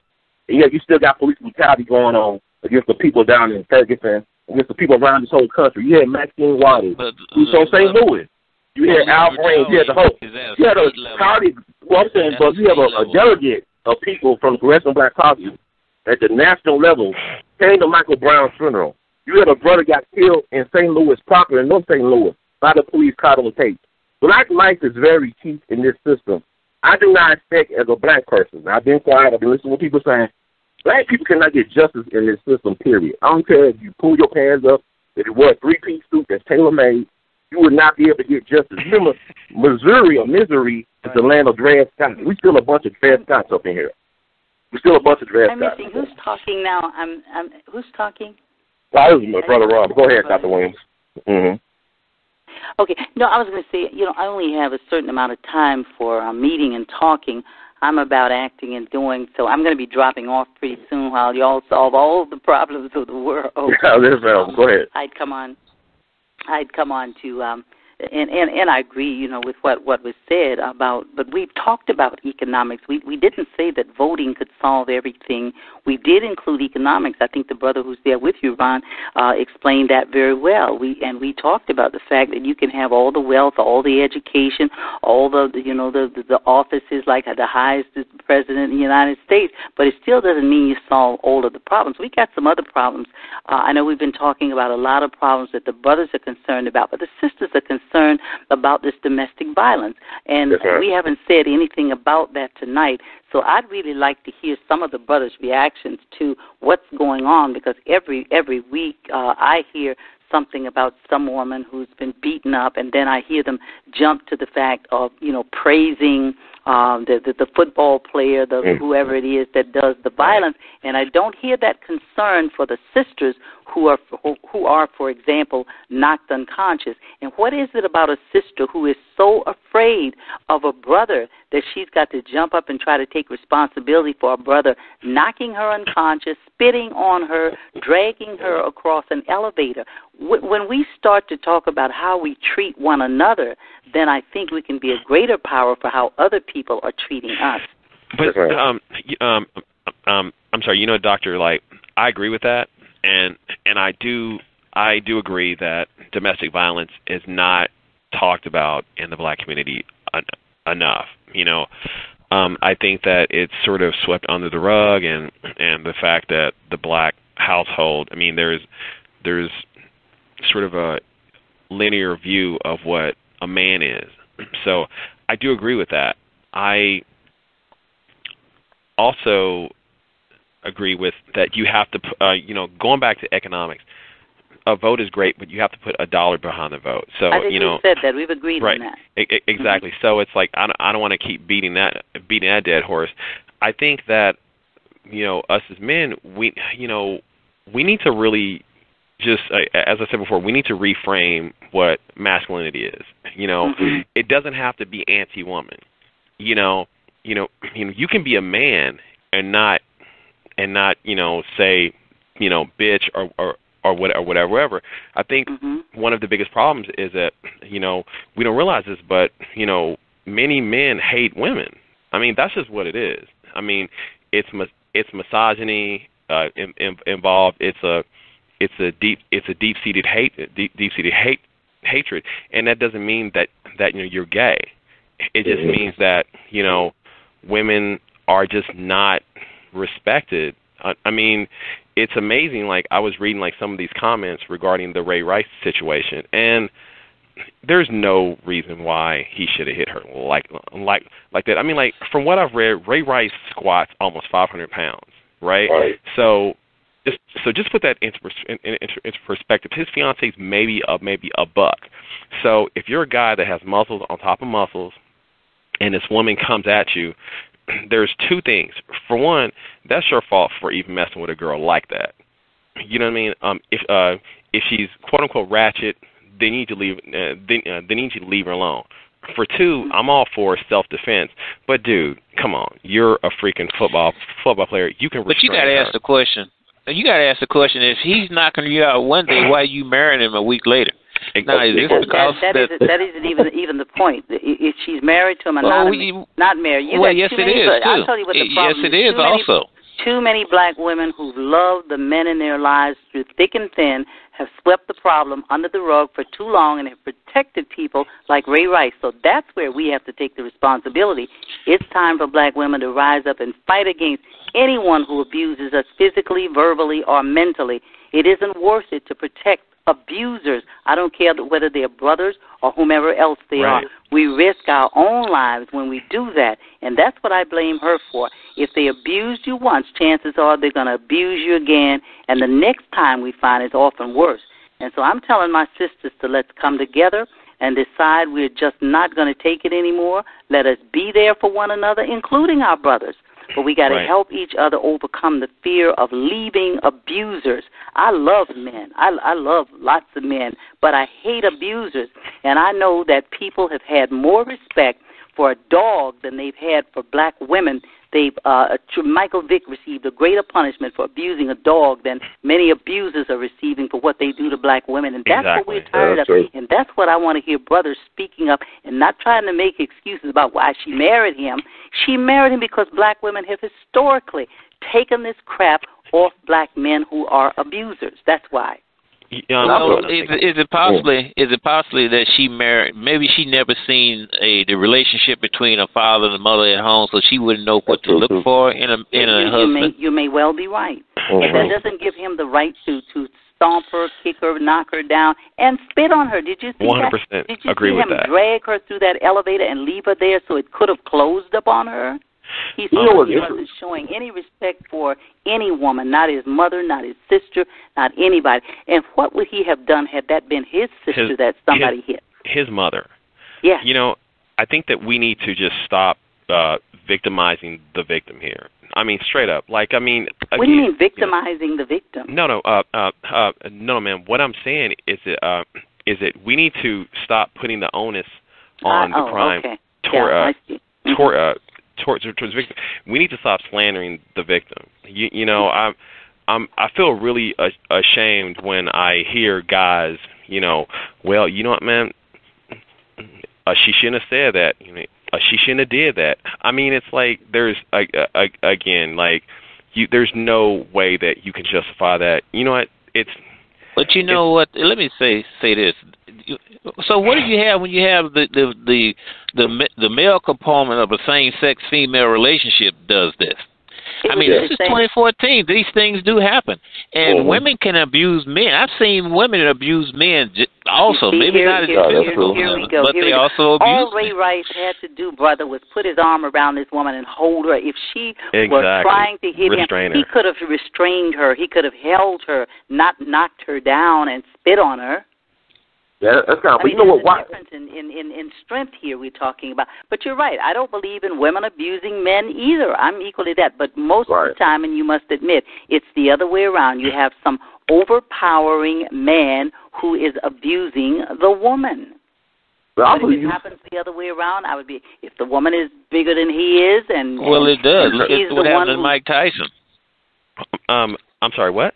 And yet you still got police brutality going on against the people down in Ferguson, against the people around this whole country. You had Maxine Waters, who's from St. Louis. You had Al Brain. You had the whole. You had a party. Well, I'm saying, but you have a delegate of people from the Congressional Black Caucus at the national level came to Michael Brown's funeral. You had a brother got killed in St. Louis proper, in North St. Louis, by the police caught on tape. Black life is very cheap in this system. I do not expect, as a black person, I've been quiet, I've been listening to people saying, black people cannot get justice in this system, period. I don't care if you pull your pants up, if you wear a 3-piece suit that's tailor-made, you would not be able to get justice. Remember, Missouri is the land of Dred Scott. We still a bunch of Dred Scotts up in here. We still a bunch of Dred Scotts. I'm missing. Who's talking now? Who's talking? This is my brother Rob. Go ahead, Dr. Williams. Mm-hmm. Okay. No, I was going to say, I only have a certain amount of time for meeting and talking. I'm about acting and doing, so I'm going to be dropping off pretty soon while y'all solve all the problems of the world. Go ahead. I'd come on to and I agree, with what was said about, but we've talked about economics. We didn't say that voting could solve everything. We did include economics. I think the brother who's there with you, Ron, explained that very well. We talked about the fact that you can have all the wealth, all the education, all the offices like the highest president in the United States, but it still doesn't mean you solve all of the problems. We got some other problems. I know we've been talking about a lot of problems that the brothers are concerned about, but the sisters are concerned about this domestic violence, and we haven't said anything about that tonight. So I'd really like to hear some of the brothers' reactions to what's going on, because every week I hear something about some woman who's been beaten up, and then I hear them jump to the fact of, praising the football player, whoever it is that does the violence, and I don't hear that concern for the sisters who are, for example, knocked unconscious. And what is it about a sister who is so afraid of a brother that she's got to jump up and try to take responsibility for a brother knocking her unconscious, spitting on her, dragging her across an elevator? When we start to talk about how we treat one another, then I think we can be a greater power for how other people are treating us. But I'm sorry, Doctor, I agree with that, and I do agree that domestic violence is not talked about in the black community enough. I think that it's sort of swept under the rug, and the fact that the black household, there's sort of a linear view of what a man is. So I do agree with that. I also agree with that you have to, going back to economics, a vote is great, but you have to put $1 behind the vote. So I think you said that. We've agreed right, on that. Exactly. Mm-hmm. So it's like I don't want to keep beating that dead horse. I think that us as men, we need to really just, as I said before, we need to reframe what masculinity is. Mm-hmm. It doesn't have to be anti-woman. You can be a man and not say, bitch or whatever. I think one of the biggest problems is that, we don't realize this, but, many men hate women. That's just what it is. It's misogyny involved. It's a deep-seated hatred, and that doesn't mean that you're gay. It just means that women are just not respected. It's amazing. I was reading some of these comments regarding the Ray Rice situation, and there's no reason why he should have hit her like that. From what I've read, Ray Rice squats almost 500 pounds, right? So just put that into perspective. His fiancee's maybe a buck. So if you're a guy that has muscles on top of muscles, and this woman comes at you, there's two things. For one, that's your fault for even messing with a girl like that. You know what I mean? If she's quote unquote ratchet, they need to leave. They need you to leave her alone. For two, I'm all for self-defense. But dude, come on, you're a freaking football player. You can. But you got to ask the question. You got to ask the question: if he's knocking you out one day, why are you marrying him a week later? Now, is this because that isn't even the point. If she's married to him and not married, yes, it is too. I'll tell you what the problem yes, it is also. Too many black women who love the men in their lives through thick and thin have swept the problem under the rug for too long and have protected people like Ray Rice. So that's where we have to take the responsibility. It's time for black women to rise up and fight against anyone who abuses us physically, verbally, or mentally. It isn't worth it to protect abusers. I don't care whether they're brothers or whomever else they are. We risk our own lives when we do that, and that's what I blame her for. If they abused you once, chances are they're going to abuse you again, and the next time we find it's often worse. And so I'm telling my sisters to let's come together and decide we're just not going to take it anymore. Let us be there for one another, including our brothers. But we got to help each other overcome the fear of leaving abusers. I love men. I love lots of men, but I hate abusers. And I know that people have had more respect for a dog than they've had for black women. Michael Vick received a greater punishment for abusing a dog than many abusers are receiving for what they do to black women. And that's what we're tired of. And that's what I want to hear brothers speaking up and not trying to make excuses about why she married him. She married him because black women have historically taken this crap off black men who are abusers. That's why. Is it possibly that she married? Maybe she never seen the relationship between a father and a mother at home, so she wouldn't know what to look for in a husband. You may well be right. But that doesn't give him the right to stomp her, kick her, knock her down, and spit on her. Did you see 100% that? Did you agree see with him that. Drag her through that elevator and leave her there so it could have closed up on her? He wasn't showing any respect for any woman, not his mother, not his sister, not anybody. And what would he have done had that been his sister that somebody hit? His mother. Yeah. You know, I think that we need to just stop victimizing the victim here. I mean, straight up. Like, I mean, again, what do you mean victimizing the victim? No, ma'am. What I'm saying is that we need to stop putting the onus on the crime towards victim. We need to stop slandering the victim. You know, I feel really ashamed when I hear guys, you know, well, you know what, man, she shouldn't have said that. You know, she shouldn't have did that. I mean, it's like there's again, like there's no way that you can justify that. You know what? But you know what? Let me say this. So what do you have when you have the male component of a same-sex female relationship does this? I mean, this is 2014. These things do happen, and women can abuse men. I've seen women abuse men also. Maybe not as but they also abuse. All Ray Rice had to do, brother, was put his arm around this woman and hold her. If she was trying to hit him, he could have restrained her. He could have held her, not knocked her down and spit on her. Yeah, that's kind of. I mean, you know what? Why? Difference in strength here we're talking about. But you're right. I don't believe in women abusing men either. I'm equally that. But most of the time, and you must admit, it's the other way around. You have some overpowering man who is abusing the woman. But if it happens the other way around, I would be, if the woman is bigger than he is, and well, it does. Look at what happened to Mike Tyson. I'm sorry, what?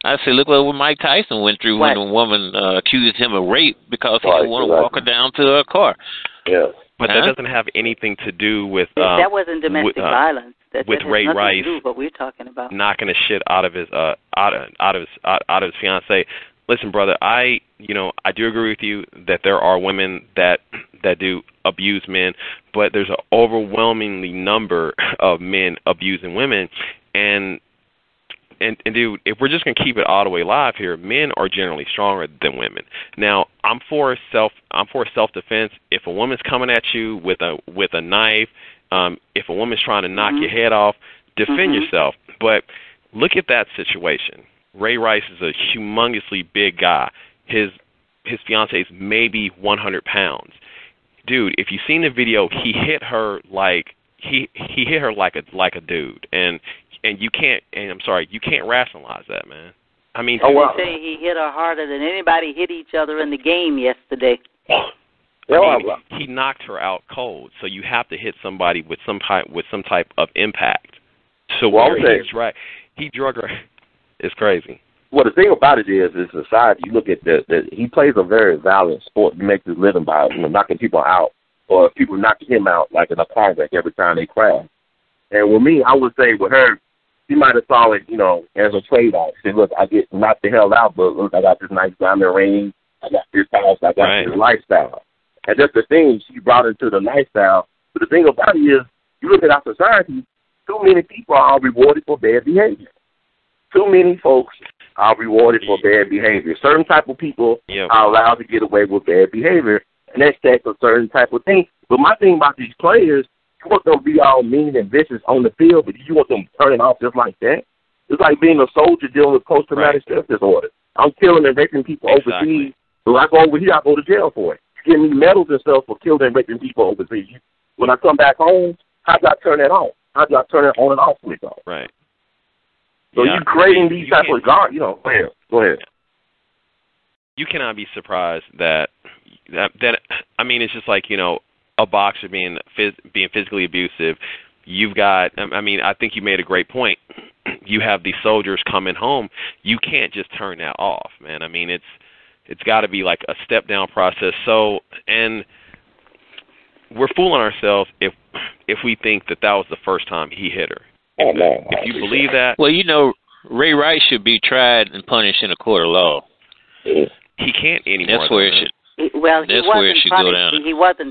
I said, look what Mike Tyson went through when a woman accused him of rape because he didn't want to walk her down to her car. Yeah. But that doesn't have anything to do with that wasn't domestic violence. With Ray Rice, to do with what we're talking about, knocking the shit out of his his fiance. Listen, brother, I do agree with you that there are women that do abuse men, but there's an overwhelmingly number of men abusing women, and dude, if we're just gonna keep it all the way live here, men are generally stronger than women. Now, I'm for self-defense. If a woman's coming at you with a knife, if a woman's trying to knock your head off, defend yourself. But look at that situation. Ray Rice is a humongously big guy. His fiance is maybe 100 pounds. Dude, if you've seen the video, he hit her like he hit her like a dude, and you can't rationalize that, man. I mean, they say he hit her harder than anybody hit each other in the game yesterday. He knocked her out cold, so you have to hit somebody with some type of impact. So he drug her. It's crazy. Well, the thing about it is society. You look at that he plays a very violent sport. He makes his living by knocking people out, or people knocking him out like in a car wreck every time they crash. And with me, I would say with her, she might have saw it, as a trade-off. She said, look, I get knocked the hell out, but look, I got this nice diamond ring, I got this house, I got this lifestyle. And that's the thing, she brought her to the lifestyle. But the thing about it is, you look at our society, too many people are rewarded for bad behavior. Too many folks are rewarded for bad behavior. Certain type of people are allowed to get away with bad behavior, and that's a certain type of thing. But my thing about these players, you want them to be all mean and vicious on the field, but you want them to turn it off just like that? It's like being a soldier dealing with post-traumatic stress disorder. I'm killing and raping people overseas, so I go over here, I go to jail for it. You give me medals and stuff for killing and raping people overseas. When I come back home, how do I turn that off? How do I turn it on and off switch off? Right. So you're creating these type of guard, go ahead. You cannot be surprised that I mean, it's just like, a boxer being physically abusive. You've got, I think you made a great point. You have these soldiers coming home. You can't just turn that off, man. I mean, it's got to be like a step down process. So, and we're fooling ourselves if we think that was the first time he hit her. If you believe that, well, Ray Rice should be tried and punished in a court of law. He can't anymore. That's where it should. He wasn't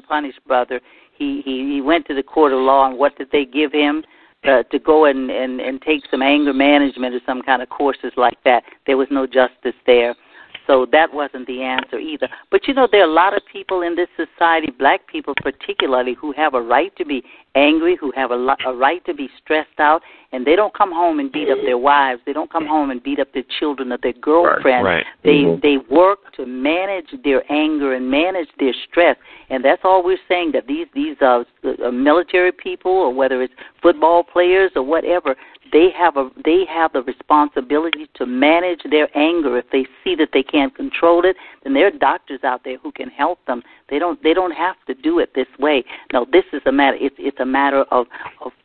punished, brother. He went to the court of law, and what did they give him? To go and take some anger management or some kind of courses like that. There was no justice there. So that wasn't the answer either. But, you know, there are a lot of people in this society, black people particularly, who have a right to be angry, who have a right to be stressed out, and they don't come home and beat up their wives. They don't come home and beat up their children or their girlfriends. Right. They work to manage their anger and manage their stress, and that's all we're saying, that these military people, or whether it's football players or whatever, they have the responsibility to manage their anger. If they see that they can't control it, then there are doctors out there who can help them. They don't have to do it this way. No, this is a matter. It's a matter of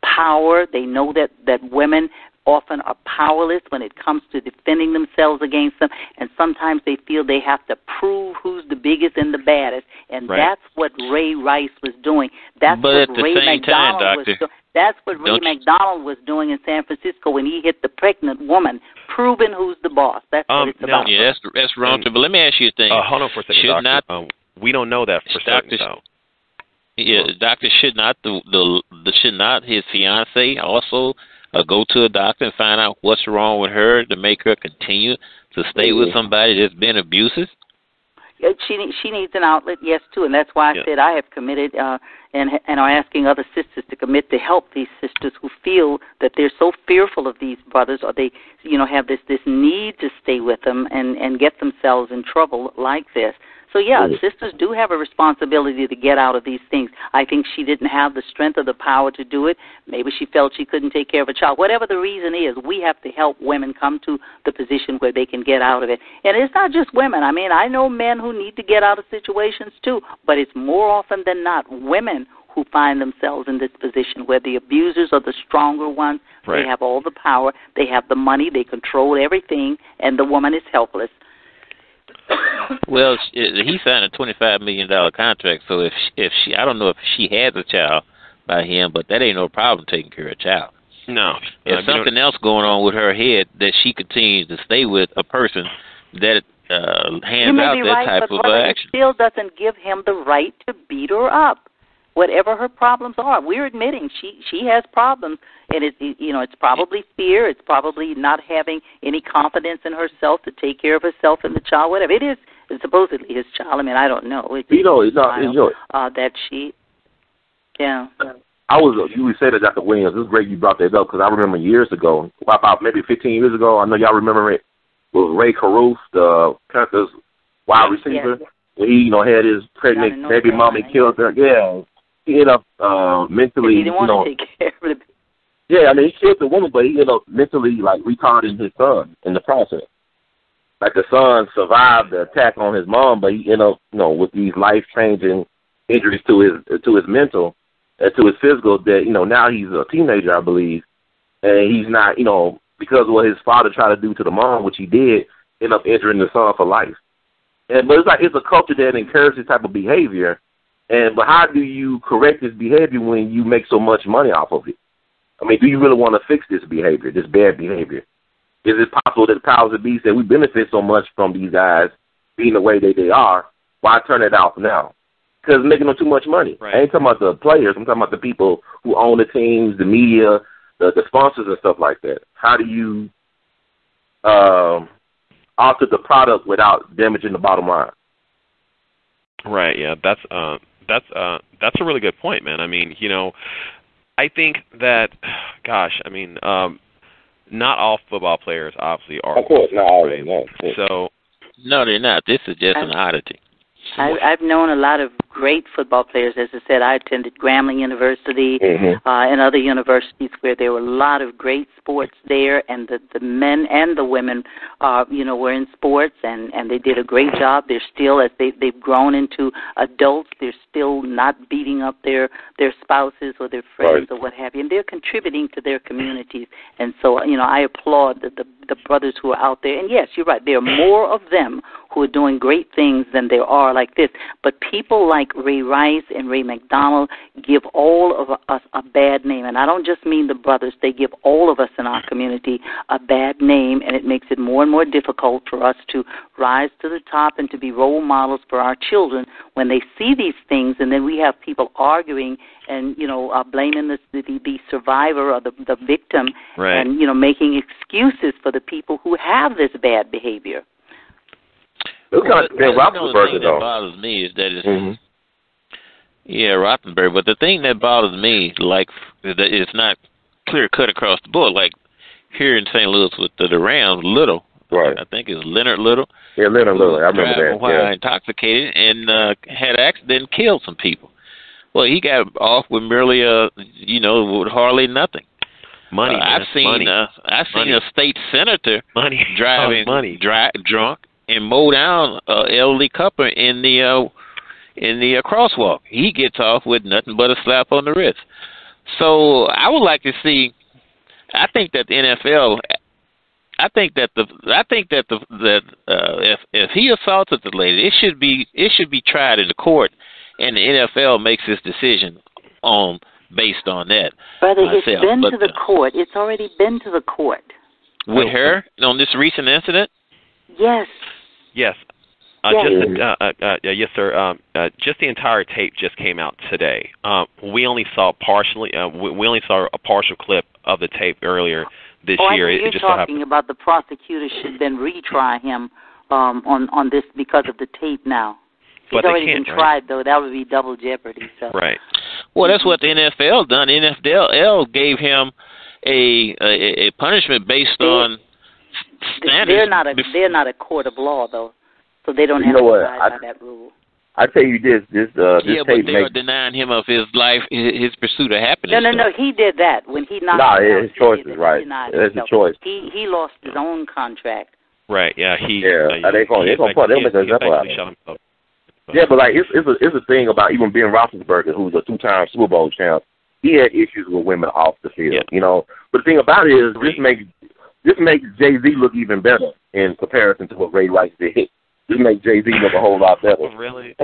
power. They know that women often are powerless when it comes to defending themselves against them, and sometimes they feel they have to prove who's the biggest and the baddest, and that's what Ray Rice was doing. That's what Ray McDonald was doing. That's what Ray McDonald was doing in San Francisco when he hit the pregnant woman, proving who's the boss. That's what it's about. Yeah, that's wrong. But let me ask you a thing. Hold on for a second, Doctor. We don't know that for certain, though. Yeah, doctor, should not his fiance also go to a doctor and find out what's wrong with her to make her continue to stay with somebody that's been abusive? She needs an outlet, yes, too, and that's why I said I have committed and are asking other sisters to commit to help these sisters who feel that they're so fearful of these brothers, or they, have this need to stay with them and get themselves in trouble like this. So, sisters do have a responsibility to get out of these things. I think she didn't have the strength or the power to do it. Maybe she felt she couldn't take care of a child. Whatever the reason is, we have to help women come to the position where they can get out of it. And it's not just women. I mean, I know men who need to get out of situations too, but it's more often than not women who find themselves in this position where the abusers are the stronger ones. Right. They have all the power. They have the money. They control everything, and the woman is helpless. Well, he signed a $25 million contract, so if she, I don't know if she has a child by him, but that ain't no problem taking care of a child. No. There's something else going on with her head that she continues to stay with a person that hands out that type of action. It still doesn't give him the right to beat her up. Whatever her problems are, we're admitting she has problems, and it's probably fear, it's probably not having any confidence in herself to take care of herself and the child, whatever it is. It's supposedly his child. I mean, I don't know. That she, yeah. You said that, Dr. Williams. It's great you brought that up because I remember years ago, about maybe 15 years ago. I know y'all remember it. It was Ray Caruth, the Panthers wide receiver. Yes. When he, had his pregnant baby mama, he killed her. Yeah. He ended up mentally, he didn't want to take care of it. Yeah, I mean, he killed the woman, but he ended up mentally, retarding his son in the process. Like, the son survived the attack on his mom, but he ended up, with these life-changing injuries to his mental and to his physical that, now he's a teenager, I believe, and he's not, because of what his father tried to do to the mom, which he did, end up injuring the son for life. But it's a culture that encourages this type of behavior. But how do you correct this behavior when you make so much money off of it? I mean, do you really want to fix this behavior, this bad behavior? Is it possible that the powers that be said we benefit so much from these guys being the way that they are? Why turn it off now? Because it's making them too much money. Right. I ain't talking about the players. I'm talking about the people who own the teams, the media, the sponsors and stuff like that. How do you alter the product without damaging the bottom line? Right, yeah, that's a really good point, man. I mean, I think that, not all football players obviously are. Of course, not all of them. No. So, no, they're not. This is just an oddity. I've known a lot of great football players. As I said, I attended Grambling University and other universities where there were a lot of great sports there, and the men and the women, were in sports, and they did a great job. They're still, as they've grown into adults, they're still not beating up their spouses or their friends or what have you, and they're contributing to their communities. And so, I applaud the brothers who are out there. And yes, you're right, there are more of them who are doing great things than there are like this. But people like Ray Rice and Ray McDonald give all of us a bad name. And I don't just mean the brothers. They give all of us in our community a bad name, and it makes it more and more difficult for us to rise to the top and to be role models for our children when they see these things. And then we have people arguing and, blaming the survivor or the victim and, making excuses for the people who have this bad behavior. It's kind of Ben Roethlisberger, the thing though. that bothers me is that it's yeah, Rothenberg. But the thing that bothers me, like, it's not clear cut across the board. Like here in St. Louis with the Rams, Little, Right. I think it's Leonard Little. Yeah, Leonard Little. I remember that. While intoxicated and had an accident and killed some people. Well, he got off with merely with hardly nothing. Money. I've seen a state senator driving drunk and mow down elderly couple in the crosswalk. He gets off with nothing but a slap on the wrist. So I would like to see. I think that the NFL. If he assaulted the lady, it should be tried in the court, and the NFL makes its decision based on that. Brother, it's been to the court. It's already been to the court. With her on this recent incident? Yes. Yes. Yes, sir. Just the entire tape just came out today. We only saw partially. We only saw a partial clip of the tape earlier this year. I think you're talking about the prosecutor should then retry him on this because of the tape now. He's already been tried, though. That would be double jeopardy. So. Right. Well, that's what the NFL done. NFL gave him a punishment based on standards. They're not a court of law, though, so they don't have to abide by that rule. I tell you this but they're denying him of his life, his pursuit of happiness. No, he did that when he knocked. Nah, his choice is right. It's a choice. He lost his own contract. Right. Yeah. They're gonna put him in the example. Yeah, but like it's a thing about even Ben Roethlisberger, who's a 2-time Super Bowl champ. He had issues with women off the field, But the thing about it is, this makes Jay-Z look even better in comparison to what Ray Rice did. This makes Jay-Z look a whole lot better. Oh, really?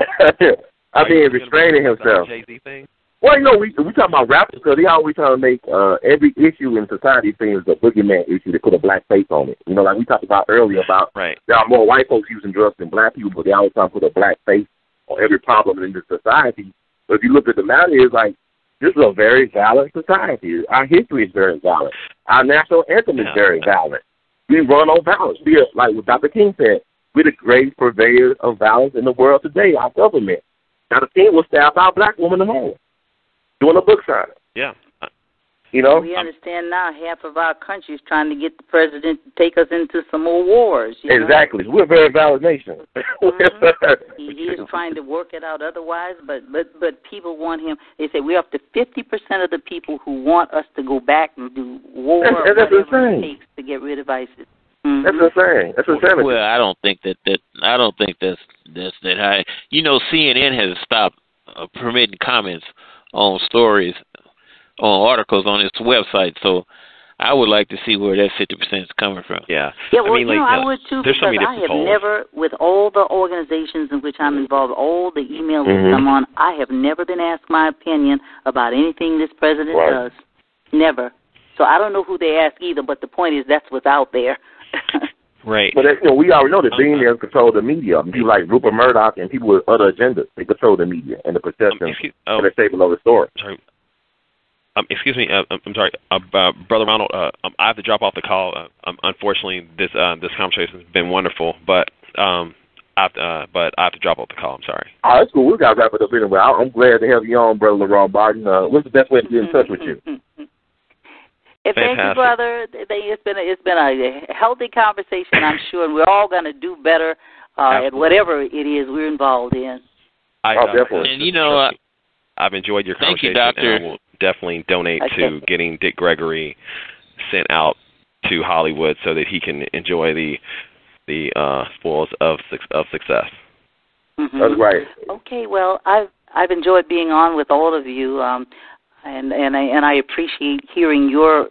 I mean, restraining himself. Jay-Z thing? Well, we talk about rappers because they always trying to make every issue in society seems a boogeyman issue to put a black face on it. Like we talked about earlier about there are more white folks using drugs than black people, but they always trying to put a black face on every problem in this society. But if you look at the matter, it's like this is a very violent society. Our history is very violent. Our national anthem is very violent. We run on violence. We are, like what Dr. King said, we're the greatest purveyors of violence in the world today, our government. Dr. King will stab our black woman in the home doing a book signing. Yeah. We understand now half of our country is trying to get the president to take us into some more wars. Exactly. We're a very violent nation. He is trying to work it out otherwise, but people want him. They say we're up to 50% of the people who want us to go back and do war or whatever it takes to get rid of ISIS. That's insane. That's insane. Well, I don't think that's that high. CNN has stopped permitting comments on stories, on articles on its website. So I would like to see where that 50% is coming from. Yeah. Yeah, well, I would too, because so I have never, with all the organizations in which I'm involved, all the emails that I'm on, I have never been asked my opinion about anything this president does. Never. So I don't know who they ask either, but the point is that's what's out there. Right. But we already know that billionaires control the media. People like Rupert Murdoch and people with other agendas, they control the media and the perception of the staple of the story. Sorry. Excuse me. I'm sorry, Brother Ronald. I have to drop off the call. Unfortunately, this conversation has been wonderful, but I have to drop off the call. I'm sorry. Oh, that's cool. We got to wrap it up anyway. I'm glad to have you on, Brother LeRon Barton. What's the best way to get in touch with you? Thank you, brother. It's been a healthy conversation, I'm sure, and we're all going to do better at whatever it is we're involved in. Definitely. And I've enjoyed your conversation. Thank you, Doctor. And I will definitely donate to getting Dick Gregory sent out to Hollywood so that he can enjoy the spoils of success. Mm-hmm. That's right. Okay, well, I've enjoyed being on with all of you. And I appreciate hearing your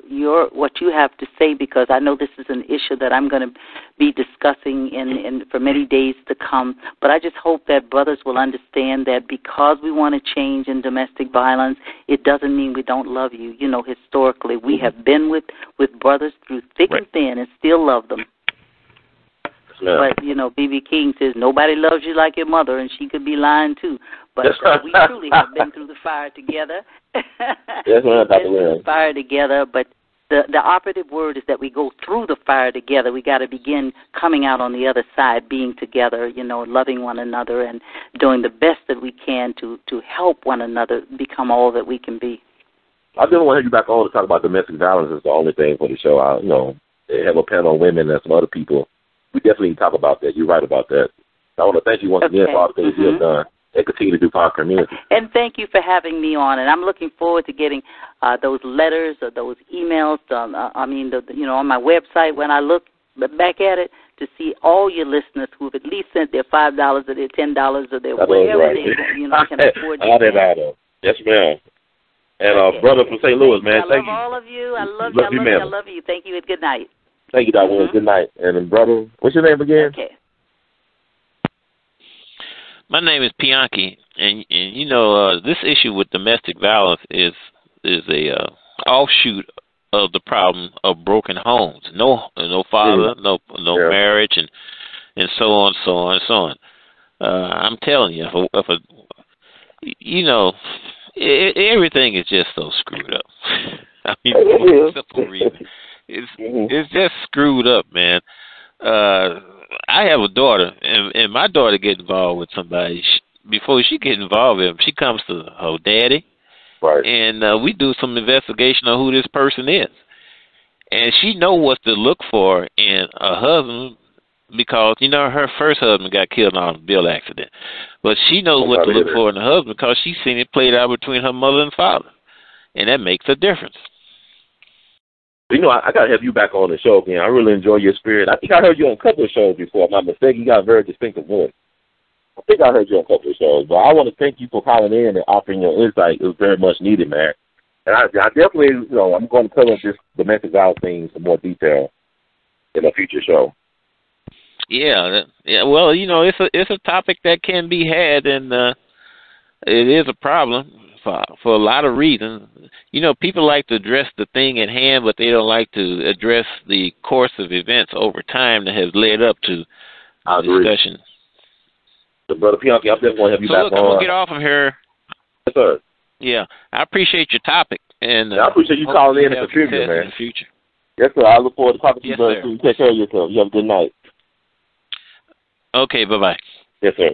what you have to say, because I know this is an issue that I'm going to be discussing in for many days to come. But I just hope that brothers will understand that because we want to change in domestic violence, it doesn't mean we don't love you. Historically, we have been with brothers through thick and thin and still love them. Yeah. But, B.B. King says, nobody loves you like your mother, and she could be lying, too. But we truly have been through the fire together. Yes, ma'am, Dr. Williams. Fire together, but the operative word is that we go through the fire together. We got to begin coming out on the other side, being together, loving one another and doing the best that we can to help one another become all that we can be. I just want to have you back on to talk about domestic violence. Is the only thing for the show. They have a panel on women and some other people. We definitely need to talk about that. You're right about that. I want to thank you once again for all the things you have done and continue to do for our community. And thank you for having me on. And I'm looking forward to getting those letters or those emails. On my website when I look back at it to see all your listeners who have at least sent their $5 or their $10 or their whatever they can afford to send. Yes, ma'am. And brother from St. Louis, man, thank you. I love all of you. I love you. I love you. Thank you and good night. Thank you, Dr. Good night. And then, brother, what's your name again? Okay. My name is Pianki, and this issue with domestic violence is a offshoot of the problem of broken homes. No father, no marriage, and so on, so on, so on. I'm telling you, everything is just so screwed up. I mean, for simple reason. It's just screwed up, man. I have a daughter, and my daughter gets involved with somebody. Before she gets involved with him, she comes to her daddy, right? And we do some investigation on who this person is. And she knows what to look for in a husband because, her first husband got killed in an automobile accident. But she knows what to look for in a husband because she's seen it played out between her mother and father. And that makes a difference. I got to have you back on the show again. I really enjoy your spirit. I think I heard you on a couple of shows before. If I'm not mistaken, you got a very distinctive voice. I think I heard you on a couple of shows. But I want to thank you for calling in and offering your insight. It was very much needed, man. And I definitely, I'm going to cover this domestic violence thing in some more detail in a future show. Yeah. Well, it's a topic that can be had, and it is a problem for a lot of reasons. People like to address the thing at hand, but they don't like to address the course of events over time that has led up to our discussion. So, Brother Pianki, I definitely want to have you back on. I'm going to get off of here. Yes, sir. Yeah, I appreciate your topic. And I appreciate you calling in and contributing, man. In the future. Yes, sir. I look forward to talking to you, brother. Take care of yourself. You have a good night. Okay, bye-bye. Yes, sir.